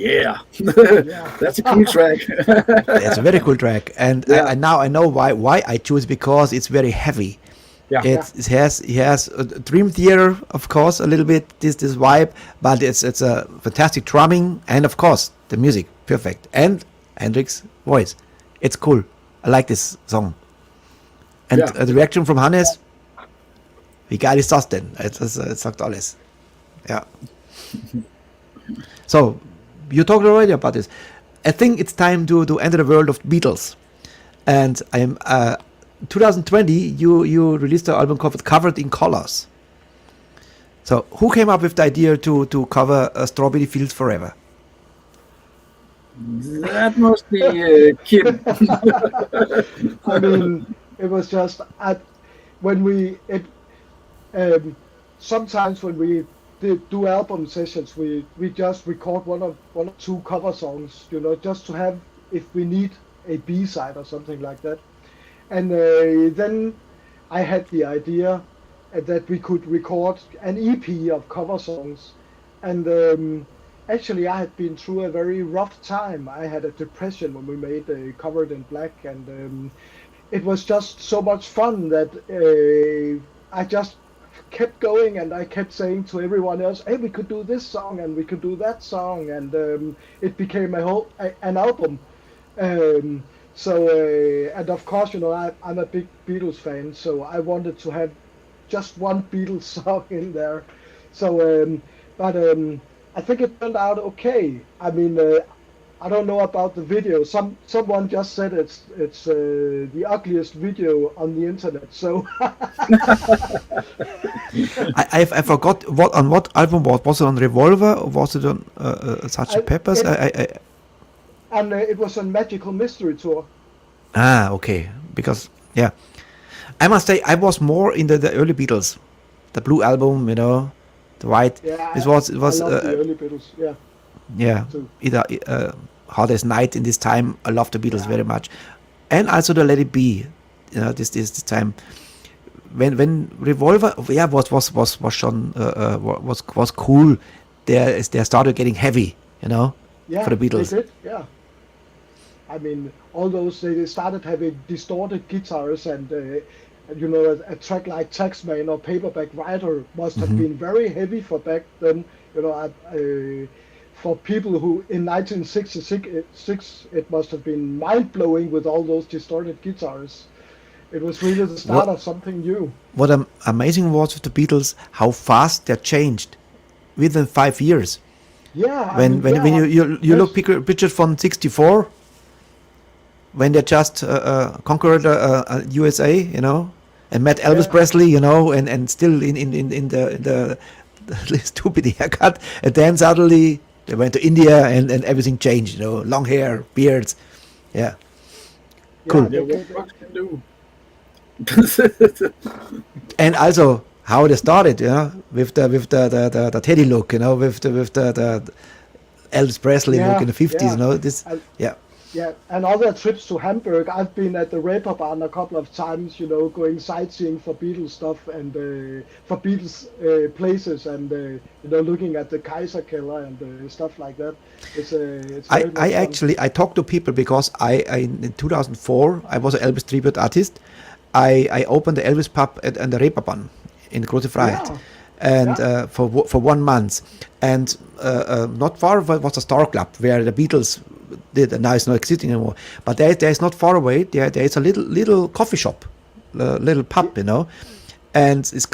Yeah. Yeah. That's a cool track. It's a very cool track, and Yeah. now I know why I choose, because it's very heavy. Yeah. It has a Dream Theater, of course, a little bit this vibe, but it's a fantastic drumming, and of course the music perfect, and Hendrik's voice. It's cool. I like this song. And Yeah. the reaction from Hannes, wie geil ist das denn? Es sagt alles. Yeah. So, you talked already about this. I think it's time to enter the world of Beatles. And I'm 2020, you released an album Covered in Colors. So, who came up with the idea to cover Strawberry Fields Forever? That must be Kim. I mean, it was just sometimes when we do album sessions, we just record one or two cover songs, just to have, if we need a B-side or something like that. And then I had the idea that we could record an EP of cover songs. And actually, I had been through a very rough time. I had a depression when we made Covered in Black, and it was just so much fun that I just kept going, and I kept saying to everyone else, hey, we could do this song and we could do that song, and it became an album. And of course, I'm a big Beatles fan, so I wanted to have just one Beatles song in there. So, but I think it turned out okay. I mean, I don't know about the video. Someone just said it's the ugliest video on the internet. So I forgot on what album was it on Revolver, or was it on Sgt. Pepper's? And it was on Magical Mystery Tour. Okay, because I must say I was more in the early Beatles, the Blue Album, the white. Yeah, it was I love the early Beatles. Yeah. Too. Either Hard as Night in this time. I love the Beatles very much, and also the Let It Be. This time when Revolver was schon was cool. They started getting heavy, Yeah, for the Beatles. They did, yeah. I mean, all those, they started having distorted guitars, and a track like Taxman or Paperback Writer must have been very heavy for back then. For people who in 1966, it must have been mind-blowing with all those distorted guitars. It was really the start of something new. What amazing was with the Beatles, how fast they changed within 5 years. Yeah. When you look pictures from '64, when they just conquered USA, and met Elvis Presley, and still in the stupid haircut, and then suddenly they went to India and everything changed, long hair, beards, cool. Yeah, what rocks can do. And also how they started, with the Teddy look, with the Elvis Presley look in the 50s, Yeah, and other trips to Hamburg. I've been at the Reeperbahn a couple of times, going sightseeing for Beatles stuff and for Beatles places, and looking at the Kaiserkeller and stuff like that. It's I talked to people because in 2004 I was an Elvis tribute artist. I opened the Elvis pub at the Reeperbahn in Große Freiheit, and for 1 month, and not far was a Star Club where the Beatles did, and now it's not existing anymore. But there's not far away. There's a little coffee shop, little pub, and it's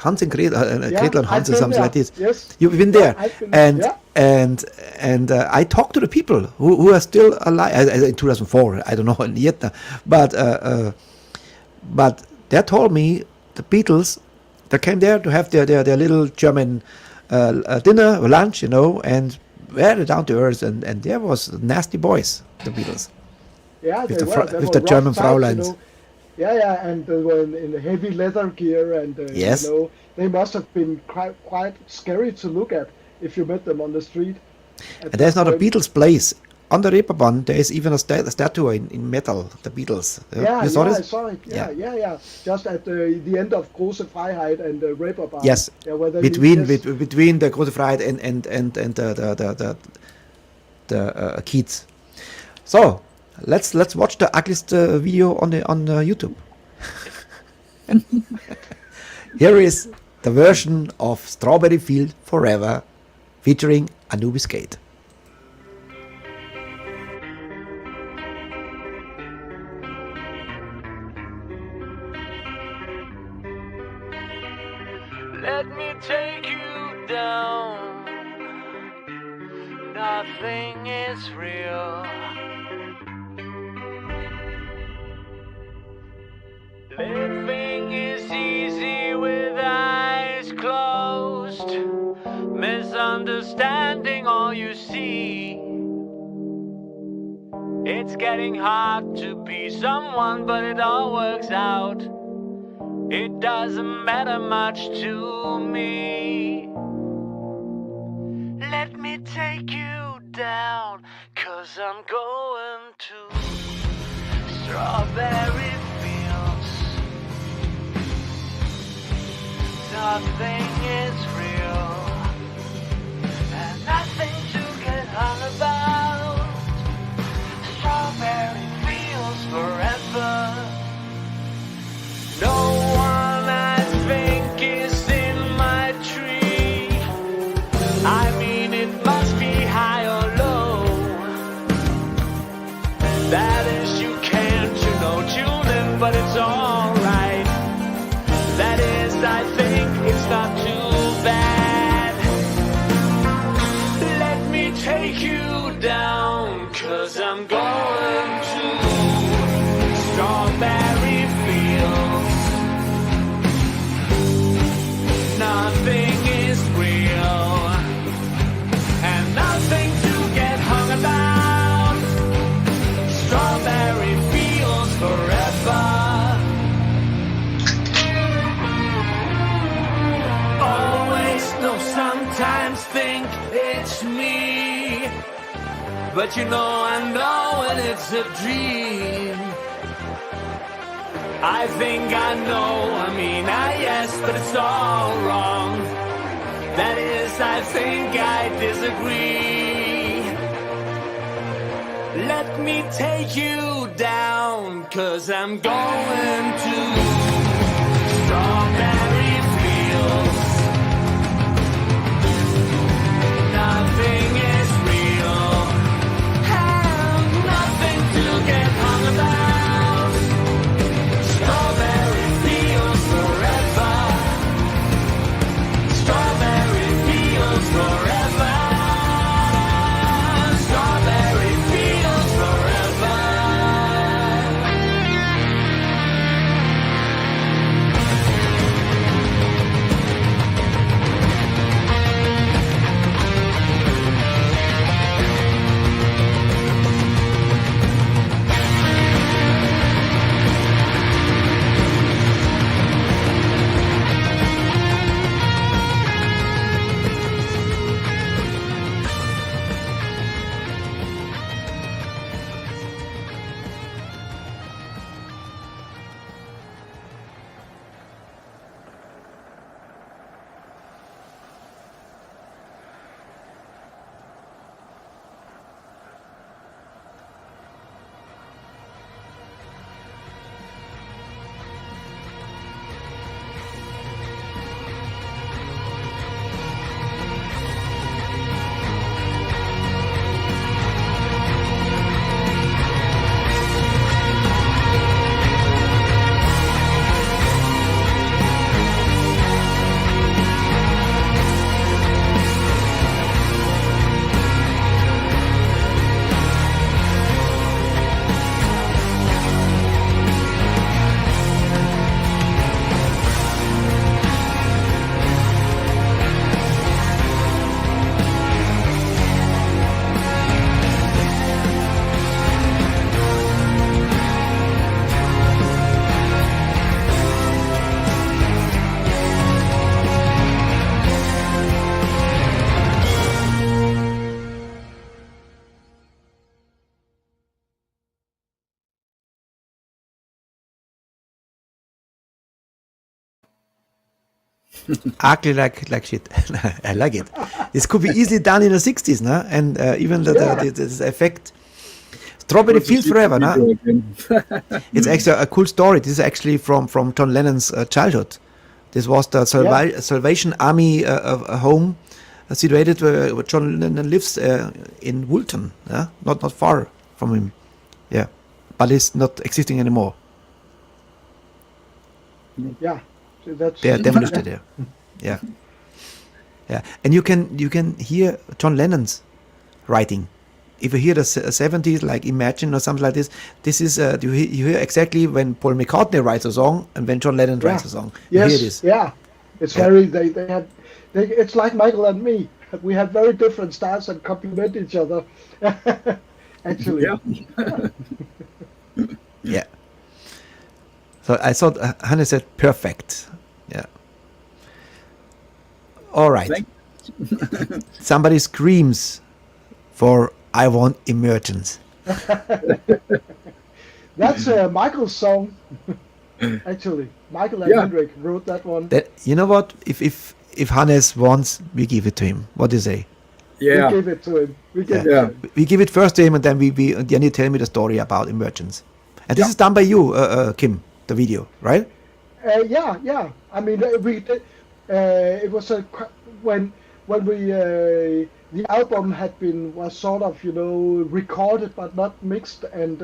Hans and Gretel, Gretel and Hans or something like this. Yes. You've been there, and I talked to the people who are still alive in 2004. I don't know yet, but they told me the Beatles, they came there to have their little German dinner or lunch, and very down to earth, and there was nasty boys, the Beatles. Yeah, with the German types, Frauleins. And they were in the heavy leather gear, and Yes. they must have been quite scary to look at if you met them on the street. And there's not a Beatles place. On the Reeperbahn, there is even a statue in metal, the Beatles. You saw I this? saw it. Yeah. Just at the end of Große Freiheit and Reeperbahn. Yes. Yeah, where they Between yes. between the Große Freiheit and Keats. So let's watch the ugliest video on YouTube. Here is the version of Strawberry Field Forever featuring Anubis Gate. Let me take you down. Nothing is real. Living is easy with eyes closed. Misunderstanding all you see. It's getting hard to be someone, but it all works out. It doesn't matter much to me. Let me take you down, 'cause I'm going to strawberry fields. Nothing is real, and nothing to get hung about. Strawberry fields forever. No one I think is in my tree. I mean, it must be high or low. That is, you can't, tune in, but it's alright. That is, I think it's not too bad. Let me take you down, 'cause I'm going to strawberry fields. Nothing is real, and nothing to get hung about. Strawberry fields forever. Always, no, sometimes think it's me, but I know when it's a dream. I think I know, yes, but it's all wrong. That is, I think I disagree. Let me take you down, 'cause I'm going to strawberry fields. Nothing is real, and nothing to get hung about. Strawberry fields forever. Strawberry fields forever. Strawberry fields forever. Ugly like shit. I like it. This could be easily done in the 60s, no? And even the effect. Strawberry Fields Forever, no? It's actually a cool story. This is actually from John Lennon's childhood. This was the Salvation Army home situated where John Lennon lives in Woolton, yeah? Not far from him. Yeah, but it's not existing anymore. Yeah, so that's They are demolished there. Yeah, yeah, and you can hear John Lennon's writing. If you hear the 70s, like Imagine or something like this, this is you hear exactly when Paul McCartney writes a song and when John Lennon writes a song. You Yes, hear this. yeah. It's very it's like Michael and me. We have very different styles and complement each other. Actually. Yeah. Yeah. So I thought Hanne said perfect. Yeah. All right. Somebody screams for I Want Emergence. That's Michael's song. Actually, Michael and Hendrik wrote that one. That, you know what? If Hannes wants, we give it to him. What do you say? Yeah. We give it to him. We give it first to him, and then then you tell me the story about Emergence. And this is done by you, Kim, the video, right? Yeah. I mean, we did. It was when we the album was sort of recorded but not mixed, and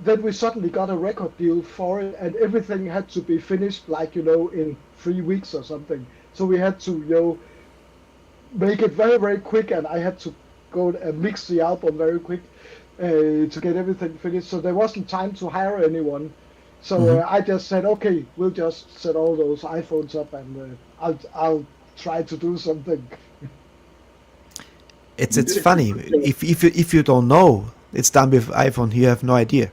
then we suddenly got a record deal for it, and everything had to be finished in 3 weeks or something. So we had to make it very, very quick, and I had to go and mix the album very quick to get everything finished. So there wasn't time to hire anyone. So I just said, okay, we'll just set all those iPhones up, and I'll try to do something. It's funny if you don't know it's done with iPhone, you have no idea,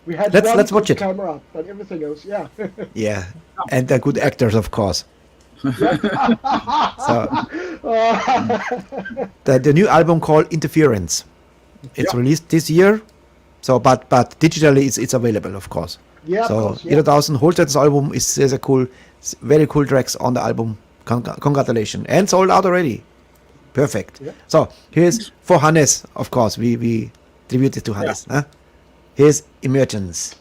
We had let's watch good it. camera, but everything else, yeah. Yeah, and they're good actors, of course. So the new album called Interference. It's released this year. So, but digitally it's available, of course. Yeah. So Of course, yeah. 1000 Holstein's album there's a very cool tracks on the album. Congratulations, and sold out already. Perfect. Yeah. So here's for Hannes, of course. We tribute it to Hannes. Huh? Here's Emergence.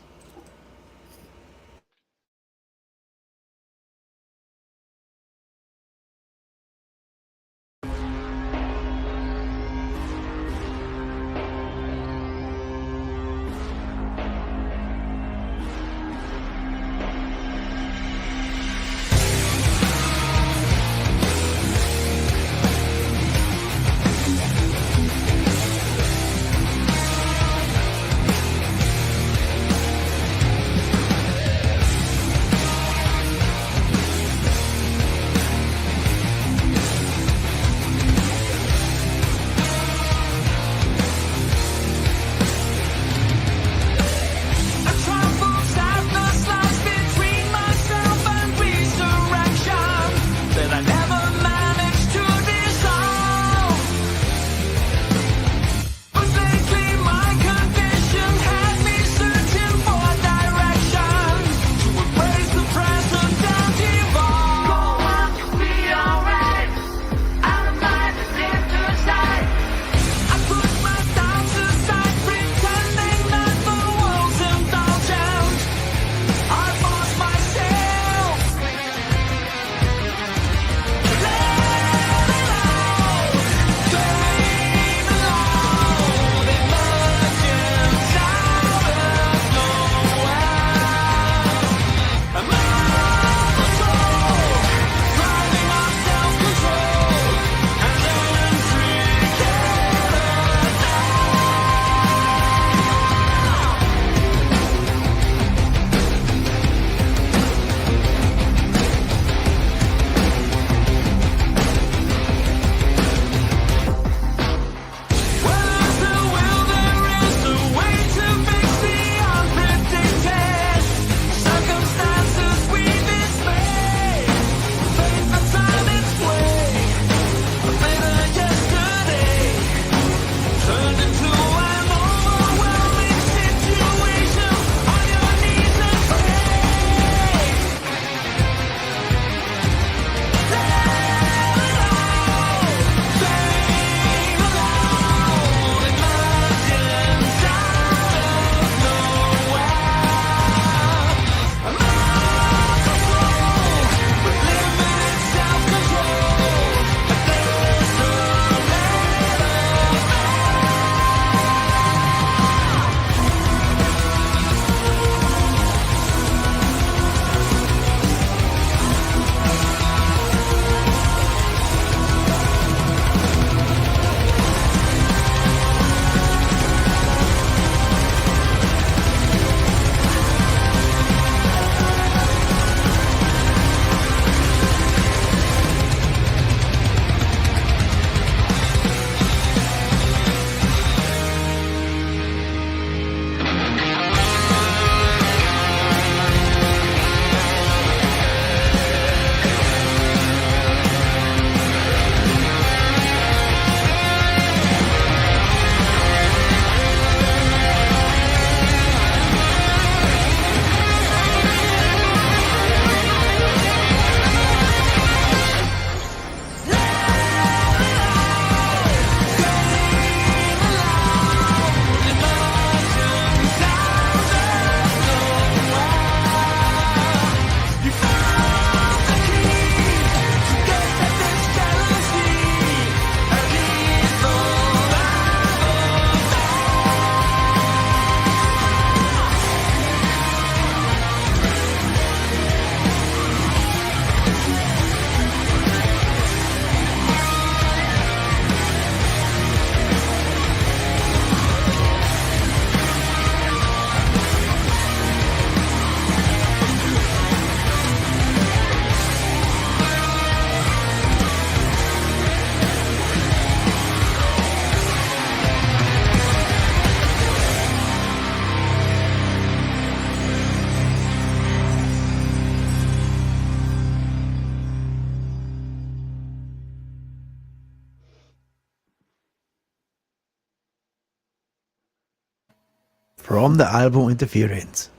from the album Interference.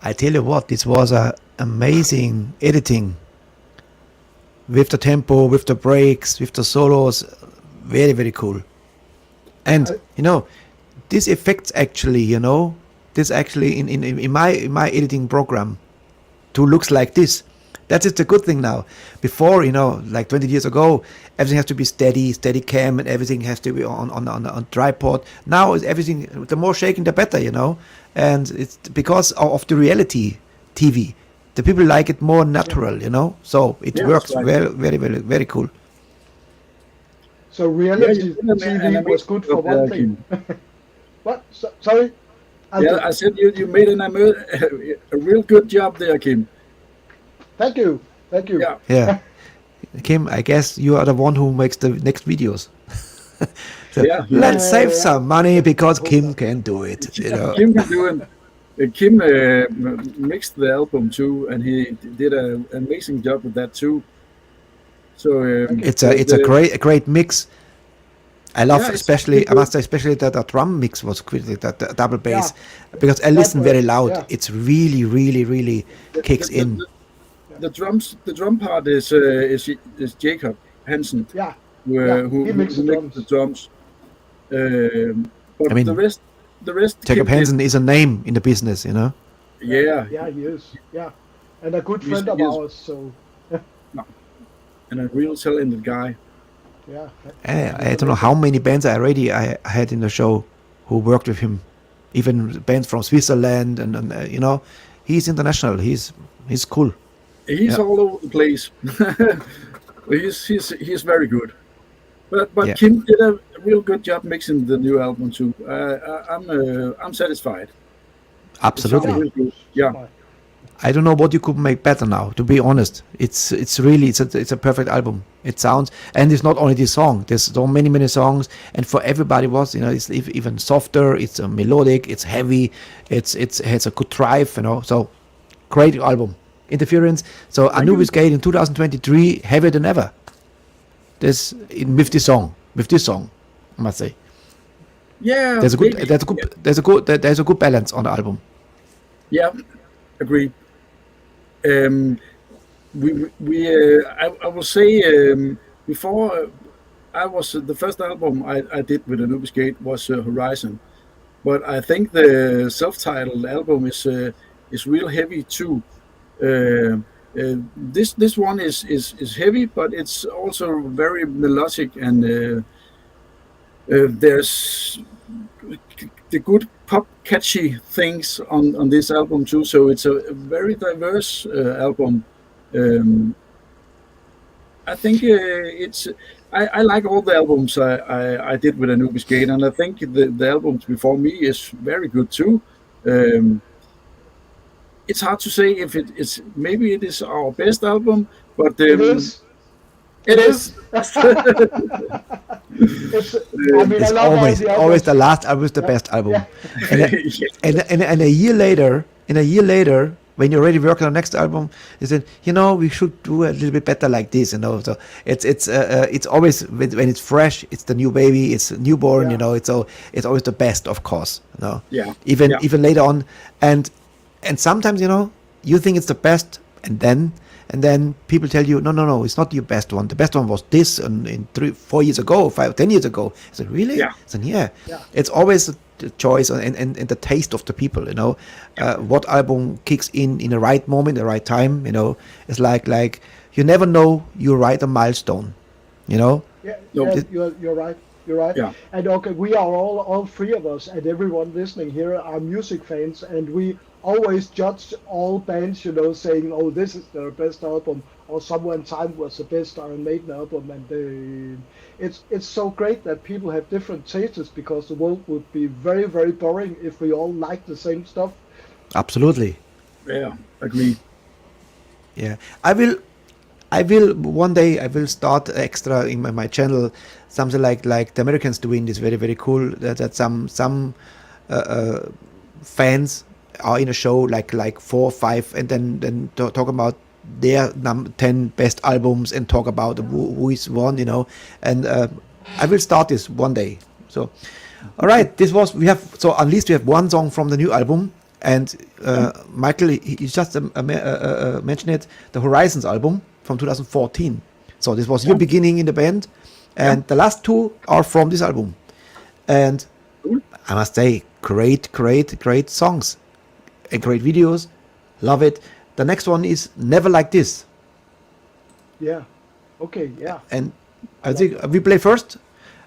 I tell you what, this was a amazing editing with the tempo, with the breaks, with the solos. Very, very cool. And this affects actually, this actually in my editing program to looks like this. That is the good thing now. Before, like 20 years ago, everything has to be steady cam, and everything has to be on tripod. Now is everything, the more shaking the better, and it's because of the reality TV. The people like it more natural, so it works very, very, very, very cool. So reality TV was good for one thing. What? Sorry? I said you made a real good job there, Kim. Thank you. Yeah. Kim, I guess you are the one who makes the next videos. So let's save some money because Kim can do it. Kim can do it. Kim mixed the album too, and he did an amazing job with that too. So it's a great mix. I love especially the drum mix was good, the double bass, because I listen very loud. Yeah. It's really, really, really kicks in. The drum part is Jacob Hansen. Who makes the drums. But I mean, the rest. Jacob Hansen is a name in the business, Yeah, he is. Yeah, and a good friend of ours. So. And a real talented guy. Yeah. I don't know how many bands I had in the show who worked with him, even bands from Switzerland, and he's international. He's cool. He's all over the place. he's very good. But Kim did a real good job mixing the new album too. I'm satisfied. Absolutely. Really good. Yeah. I don't know what you could make better now. To be honest, it's really a perfect album. It sounds, and it's not only this song. There's so many songs, and for everybody it's even softer. It's melodic. It's heavy. It has a good drive. So great album. Interference. So Anubis Gate in 2023, heavier than ever. With this song, I must say. Yeah. There's a good balance on the album. Yeah, agree. I will say before I was the first album I did with Anubis Gate was Horizon, but I think the self-titled album is real heavy too. This one is heavy, but it's also very melodic, and there's the good pop catchy things on this album too. So it's a very diverse album. I think I like all the albums I did with Anubis Gate, and I think the albums before me is very good too. It's hard to say if it's maybe it is our best album, but it is. It's always the last album is the best album. Yeah. And a year later, when you're already working on the next album, you said, we should do a little bit better like this, So it's always when it's fresh, it's the new baby, it's newborn, it's always the best, of course, Yeah. Even later on, and sometimes you think it's the best, and then people tell you, no, it's not your best one. The best one was this, and in 3-4 years ago, 5-10 years ago. I said, really? Yeah. I said, yeah. It's always the choice and the taste of the people. What album kicks in the right moment, the right time. It's like you never know you write a milestone. Yeah, you're right. You're right. Yeah. And okay, we are all three of us, and everyone listening here are music fans, and we always judge all bands, saying, "Oh, this is their best album," or "Somewhere in Time was the best Iron Maiden album." And it's so great that people have different tastes, because the world would be very, very boring if we all liked the same stuff. Absolutely. Yeah, agree. Yeah, I will one day. I will start extra in my channel, something like the Americans doing this very, very cool. That some fans are in a show like 4 or 5, and then talk about their 10 best albums and talk about who is one, And I will start this one day. So All right, we have at least we have one song from the new album, and Michael he just mentioned it, the Horizons album from 2014. So this was your beginning in the band, and the last two are from this album, and I must say, great songs and great videos. Love it. The next one is Never Like This. Yeah. Okay. Yeah. And I think we play first,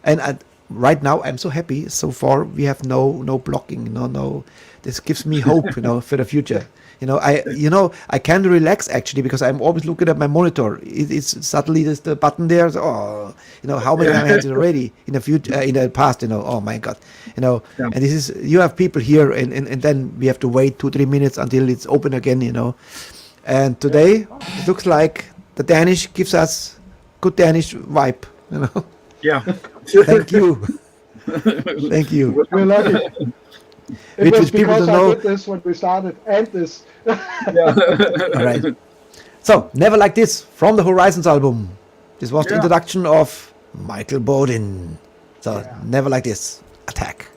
and right now I'm so happy. So far we have no blocking, no. This gives me hope, for the future. I can relax actually because I'm always looking at my monitor. It's suddenly there's the button there. So, how many times I had it already in the future, in the past. Oh my God, And this is you have people here, and then we have to wait 2-3 minutes until it's open again. And today it looks like the Danish gives us good Danish vibe. Yeah. Thank you. Thank you. We're lucky. It Which was people because don't I know. did this when we started, and this. All right. So, Never Like This from the Horizons album. This was the introduction of Michael Bodin. So, Never Like This. Attack.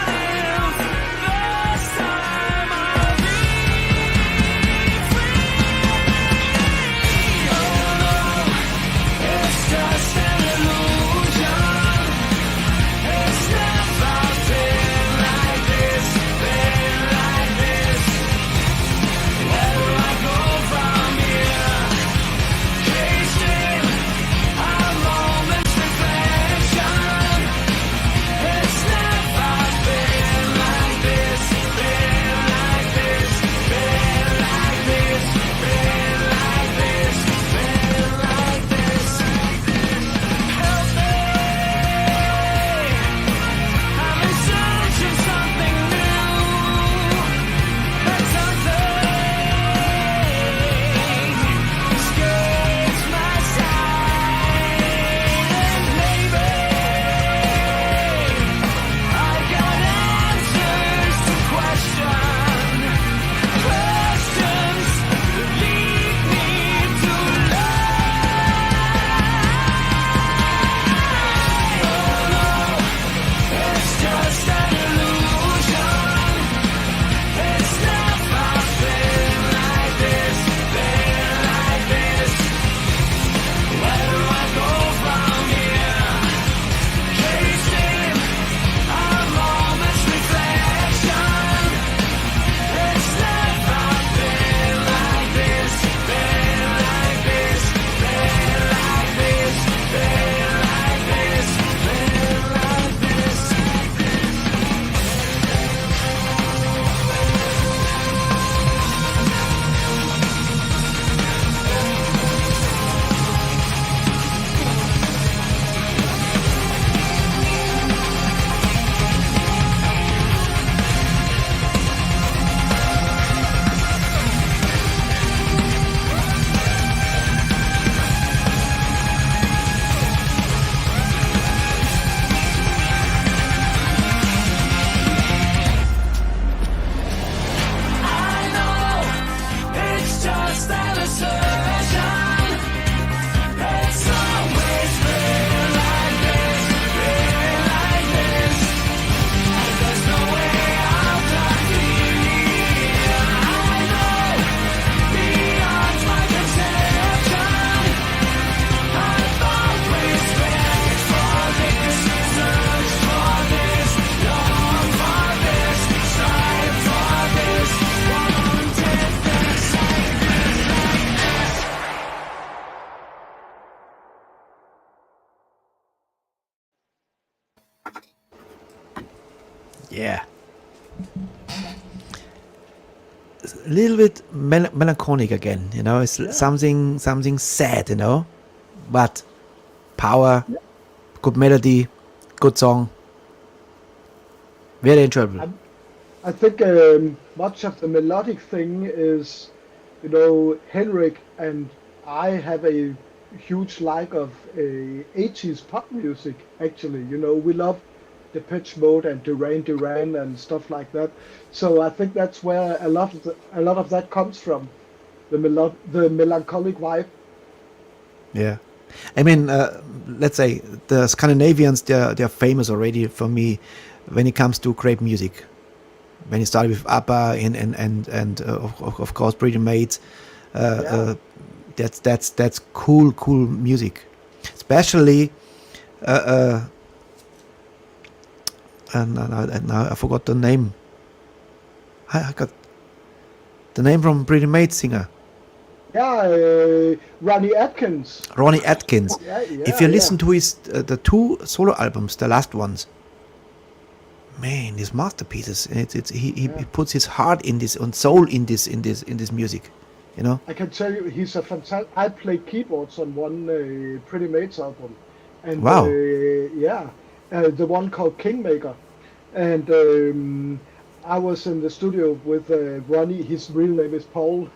What if this time I'll be Yeah. A little bit melancholic again, you know. It's something sad, you know, but power, good melody, good song, very enjoyable. I think much of the melodic thing is, you know, Henrik and I have a huge like of 80s pop music. Actually, you know, we love Depeche Mode and Duran and stuff like that. So I think that's where a lot of that comes from, the melancholic vibe. Yeah, I mean, let's say the Scandinavians, they're famous already for me when it comes to great music. When you started with ABBA and of course Pretty Maids, that's cool music, especially. And now I forgot the name. I got the name from Pretty Maids singer. Yeah, Ronnie Atkins. Ronnie Atkins. Yeah, If you listen to his the 2 solo albums, the last ones, man, these masterpieces. He puts his heart in this and soul in this music. You know. I can tell you, he's a fantastic. I played keyboards on one Pretty Maids album, and Wow. The one called Kingmaker, and I was in the studio with Ronnie. His real name is Paul.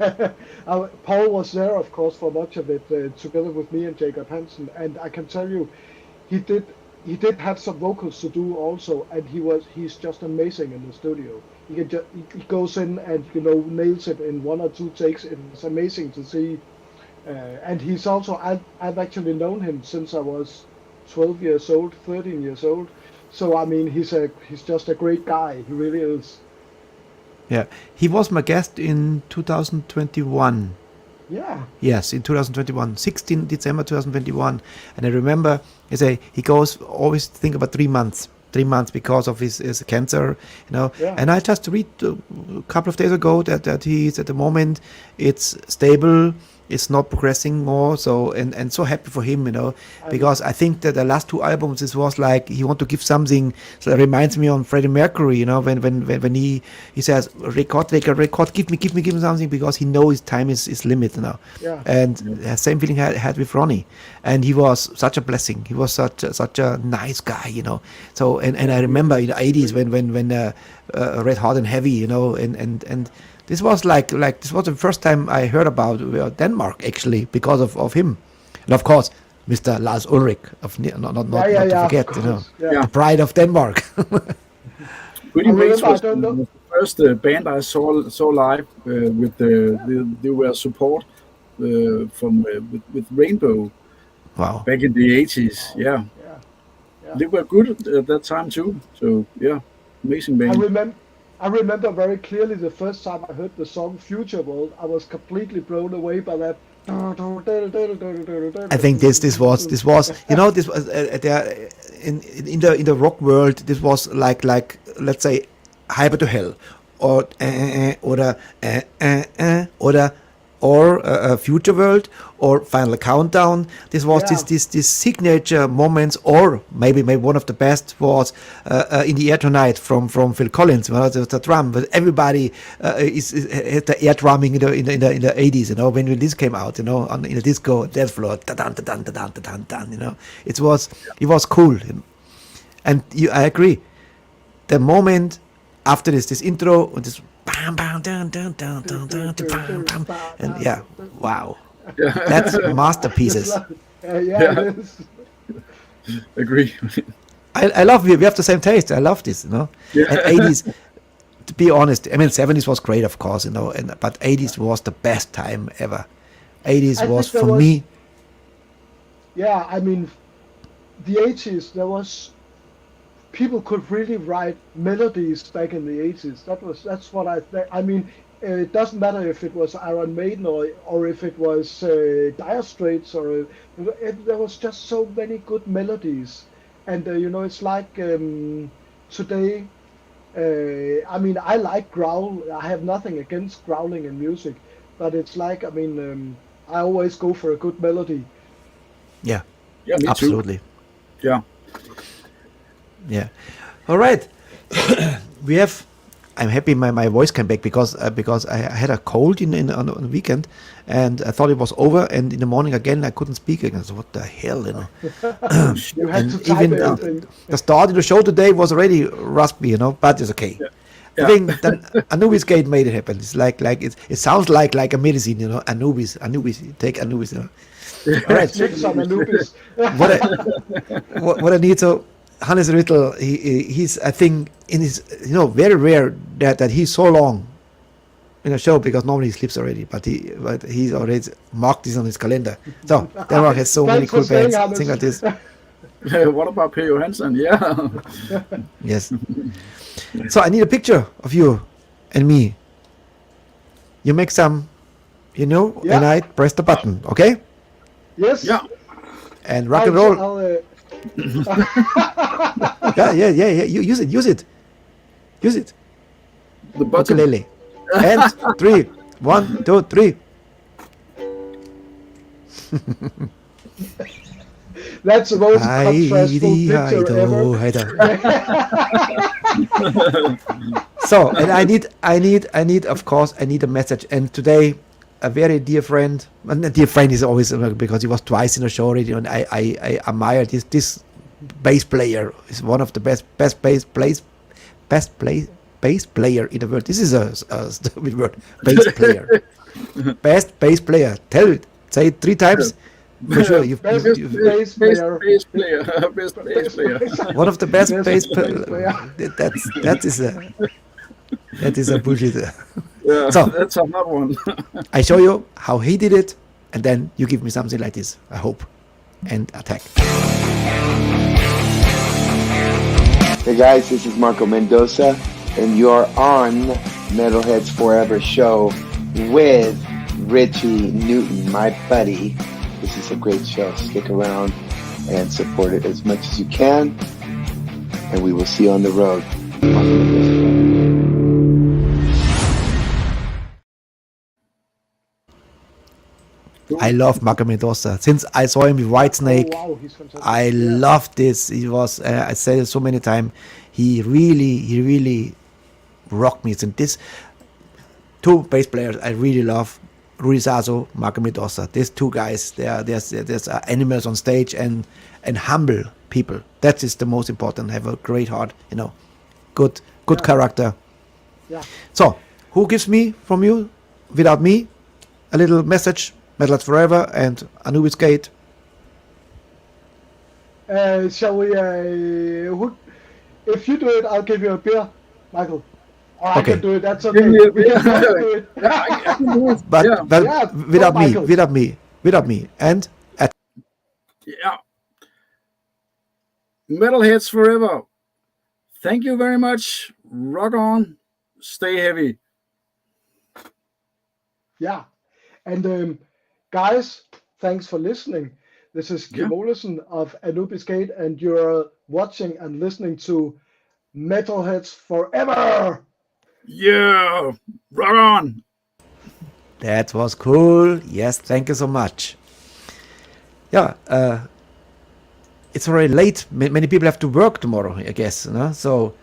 Paul was there, of course, for much of it, together with me and Jacob Hansen. And I can tell you, he did have some vocals to do also, and he's just amazing in the studio. He goes in and, you know, nails it in 1 or 2 takes. It's amazing to see. And he's also, I've actually known him since I was 12 years old, 13 years old. So I mean, he's just a great guy. He really is. Yeah, he was my guest in 2021. Yeah. Yes, in 2021, 16 December 2021. And I remember, he goes always think about 3 months. 3 months because of his cancer, you know. Yeah. And I just read a couple of days ago that he's at the moment, it's stable, it's not progressing more. So and so happy for him, you know, because I think that the last 2 albums, it was like he want to give something. So it reminds me on Freddie Mercury, you know, when he says record, give me something, because he knows his time is limited, you know. Yeah. And same feeling I had with Ronnie, and he was such a blessing. He was such a nice guy, you know. So and I remember in the 80s when Red Hot and Heavy, you know, and this was like this was the first time I heard about Denmark, actually, because of him, and of course Mr. Lars Ulrich, not to forget, you know, the pride of Denmark. Pretty Maids was I don't know. the first band I saw live with they were support from with Rainbow. Wow. Back in the 80s, yeah. They were good at that time too. So yeah, amazing band. I remember very clearly the first time I heard the song Future World. I was completely blown away by that. I think this was you know, this was there in the rock world. This was like let's say Hyper to Hell or Future World or Final Countdown. This was this signature moments, or maybe one of the best was In the Air Tonight from Phil Collins. Well, the drum, but everybody is the air drumming in the 80s. You know, when this came out, you know, in the disco dance floor, you know, it was cool, and I agree. The moment after this intro and this. Bam, bam, down, down, down, down, down, bam, bam, and yeah, wow, that's masterpieces. It is. Agree. I love we have the same taste. I love this, you know. And 80s, to be honest, I mean 70s was great, of course, you know, but 80s was the best time ever. 80s was for me. Yeah, I mean, the 80s there was. People could really write melodies back in the 80s. That's what I mean. It doesn't matter if it was Iron Maiden or if it was Dire Straits there was just so many good melodies, and you know, it's like today. I mean, I like growl. I have nothing against growling in music, but it's like, I mean, I always go for a good melody. Yeah. Yeah, me absolutely. Too. Yeah. Yeah. All right. we have. I'm happy my voice came back because I had a cold on the weekend, and I thought it was over. And in the morning again, I couldn't speak again. So what the hell, you know? You had And to type even everything. the start of the show today was already raspy, you know, but it's okay. I think that Anubis Gate made it happen. It's like it sounds like a medicine, you know. Anubis, take Anubis. You know? All right. Take some Anubis. what I need to Hannes Rittel, he's I think in his very rare that he's so long in a show because normally he sleeps already, but he's already marked this on his calendar. So Denmark has so many cool bands, things like this. What about Per Johansson? Yeah. Yes. So I need a picture of you and me. You make some, and I press the button, okay? Yes. Yeah. And rock and roll. Yeah. You use it. The button. Ukulele. And 3, 1, 2, 3. That's the most contrastful picture ever. So, and I need, of course, a message. And today, a very dear friend, and a dear friend is always because he was twice in the show already, and I admire this bass player. Is one of the best bass player in the world. This is a stupid word. Bass player. Best bass player. Tell it. Say it 3 times. For sure. Best bass player. Best bass player. One of the best bass player. That is a bullshit. Yeah, So that's a hard one. I show you how he did it, and then you give me something like this. I hope. And attack. Hey guys, this is Marco Mendoza, and you're on Metalheads Forever show with Richie Newton, my buddy. This is a great show. Stick around and support it as much as you can, and we will see you on the road. I love Marco Mendoza. Since I saw him with Whitesnake, He's fantastic. I love this. He was, I said it so many times, he really rocked me. And this 2 bass players I really love, Rui Sasso, Marco Mendoza. These 2 guys, there's animals on stage and humble people. That is the most important. Have a great heart, good character. Yeah. So, who gives me from you, without me, a little message? Metalheads Forever and Anubis Gate. Shall we? If you do it, I'll give you a beer, Michael. Or I Okay. can do it. That's okay. Give me a We can both do it. Yeah, I can do it. But, Yeah. but Yeah, without go, me, Michael. without me. And Yeah. Metalheads Forever. Thank you very much. Rock on. Stay heavy. Yeah. And guys, thanks for listening. This is Kim Olesen of Anubis Gate, and you're watching and listening to Metalheads Forever. Yeah. Rock on. that was cool. Yes, thank you so much. Yeah, it's already late. Many people have to work tomorrow, I guess. So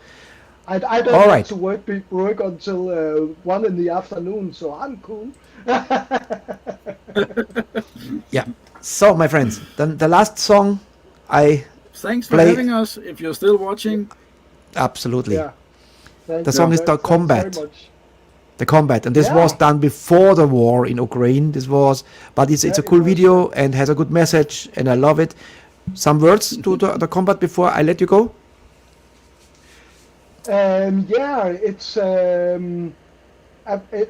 I don't All have right. to work until 1 in the afternoon, so I'm cool. yeah. So my friends, then the last song Thanks for Play- having us. If you're still watching, absolutely. Yeah. Thank The you song is very- The thanks very Combat. much. The Combat, and this Yeah. was done before the war in Ukraine. But it's a Yeah, cool it was. video and has a good message, and I love it. Some words to the Combat before I let you go. Yeah,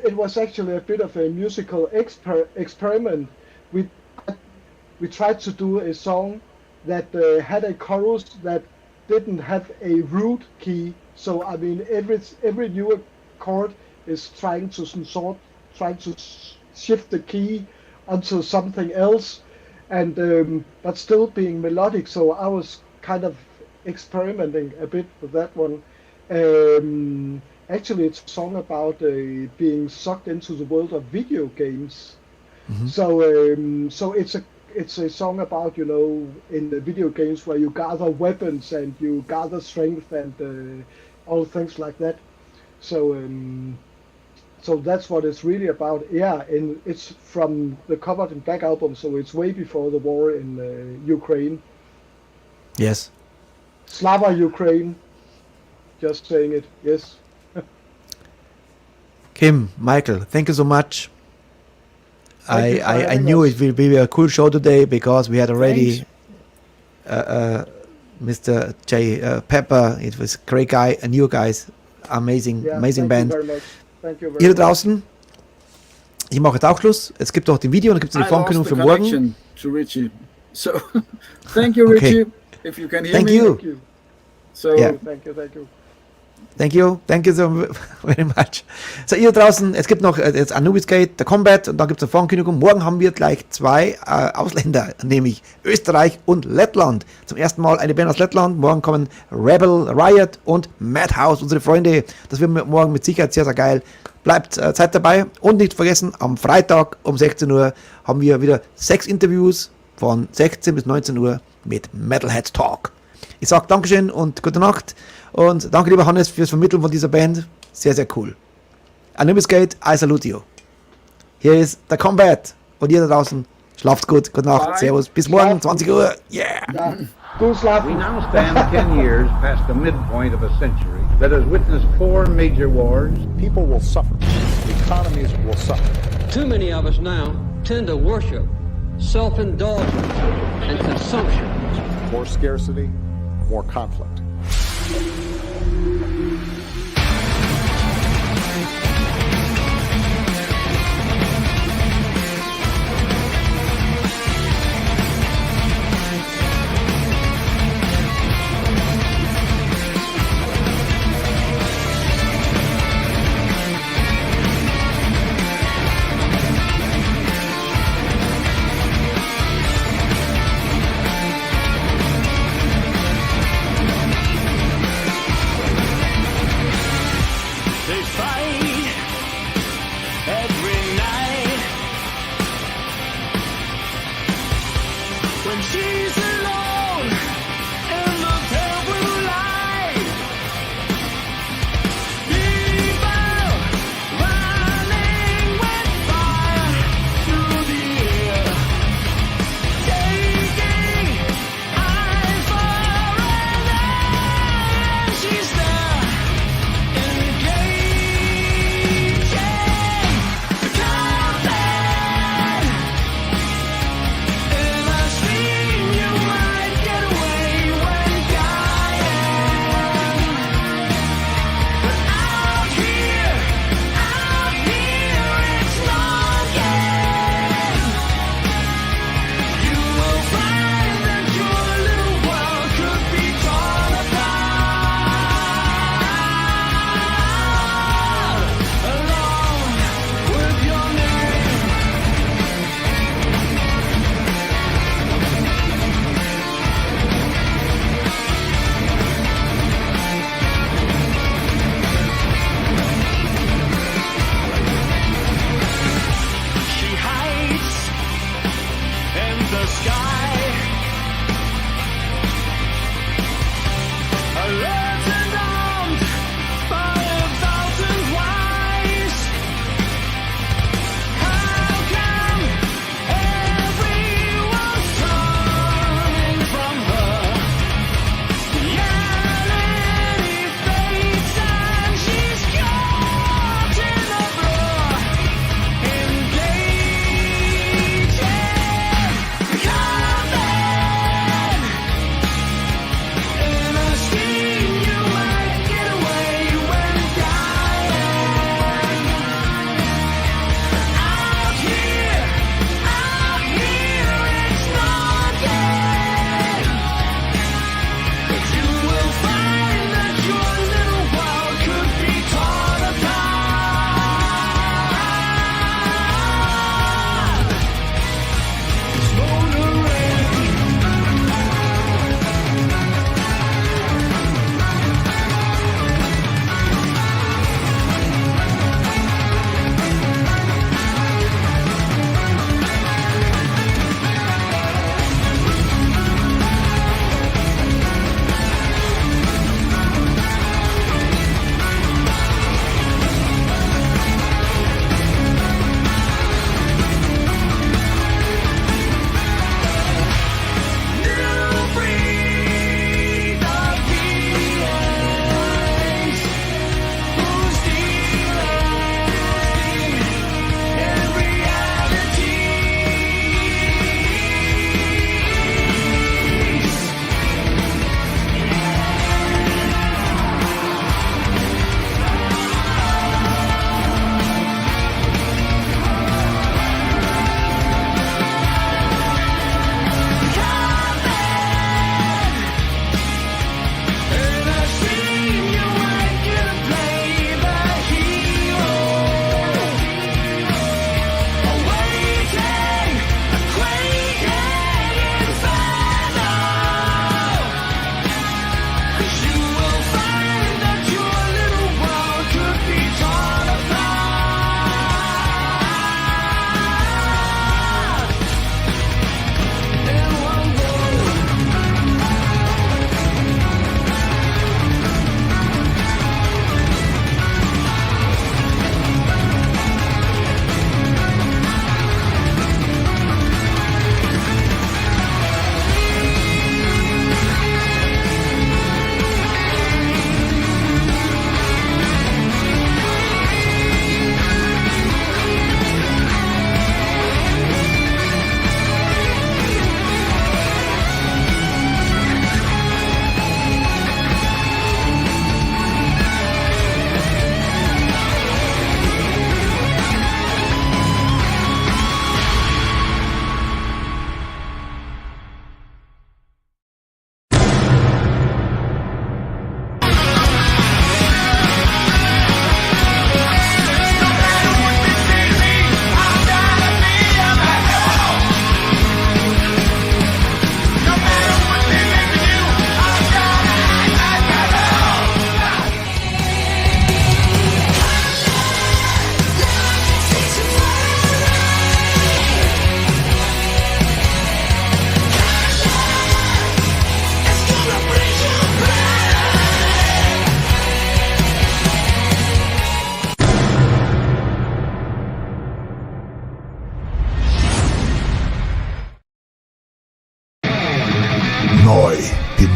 it was actually a bit of a musical experiment. We tried to do a song that had a chorus that didn't have a root key. So I mean, every new chord is trying to shift the key onto something else, and but still being melodic. So I was kind of experimenting a bit with that one. Actually, it's a song about being sucked into the world of video games. So it's a song about, in the video games where you gather weapons and you gather strength and all things like that. So that's what it's really about. Yeah, and it's from the Covered in Black album, so it's way before the war in Ukraine. Yes. Slava Ukraine. Just saying it. Yes. Kim, Michael, thank you so much. Thank you for I having knew us. it will be a cool show today because we had already Mr. J. Pepper. It was a great guy, and you guys, amazing Yeah, amazing thank band. you very much. Thank you very Ihr much. da draußen, ich mache jetzt auch Schluss. Es gibt auch den Video und dann gibt es eine I lost Vorankündigung the für morgen. connection to Richie. So, thank you, Okay. Richie. If you can hear Thank me. you. Thank you. So, Yeah. Thank you. Thank you. Thank you so very much. So, ihr draußen, es gibt noch jetzt Anubis Gate, der Combat, und dann gibt es eine Vorankündigung. Morgen haben wir gleich 2 Ausländer, nämlich Österreich und Lettland. Zum ersten Mal eine Band aus Lettland. Morgen kommen Rebel, Riot und Madhouse, unsere Freunde. Das wird morgen mit Sicherheit sehr, sehr geil. Bleibt Zeit dabei und nicht vergessen, am Freitag um 16 Uhr haben wir wieder 6 Interviews von 16 bis 19 Uhr mit Metalheads Talk. Ich sage Dankeschön und gute Nacht. Und danke, lieber Hannes, fürs Vermitteln von dieser Band. Sehr, sehr cool. Anubis Gate, I salute you. Hier ist der Combat. Und ihr da draußen, schlaft gut. Gute Nacht. Bye. Servus. Bis morgen, 20 Uhr. Yeah. Ja. Du schlafen. We now stand 10 years past the midpoint of a century that has witnessed 4 major wars. People will suffer. Economies will suffer. Too many of us now tend to worship self-indulgence and consumption. More scarcity, more conflict. They fight every night when she's alone in the pale blue light. People running with fire through the air, taking eye for an eye. She's there. You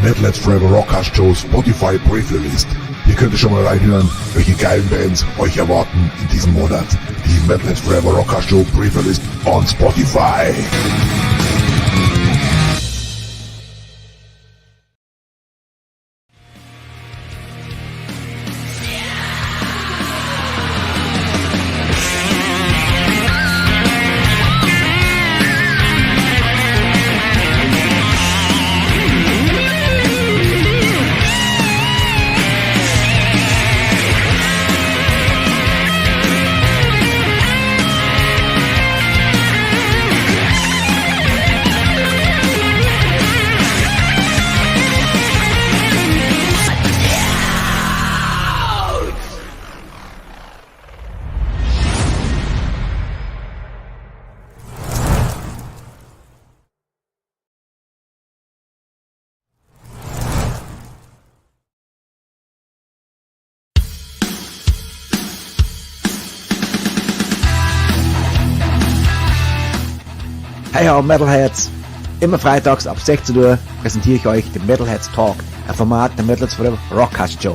Metalheads Forever Rockcast Show Spotify Pre-Release. Hier könnt ihr schon mal reinhören, welche geilen Bands euch erwarten in diesem Monat. Die Metalheads Forever Rockcast Show Pre-Release on Spotify. Hey ho Metalheads! Immer freitags ab 16 Uhr präsentiere ich euch den Metalheads Talk, ein Format der Metalheads Forever Rockcast Show.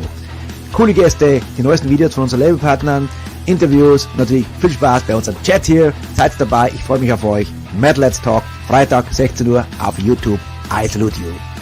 Coole Gäste, die neuesten Videos von unseren Labelpartnern, Interviews, natürlich viel Spaß bei unserem Chat hier. Seid dabei, ich freue mich auf euch. Metalheads Talk, Freitag 16 Uhr auf YouTube. I salute you.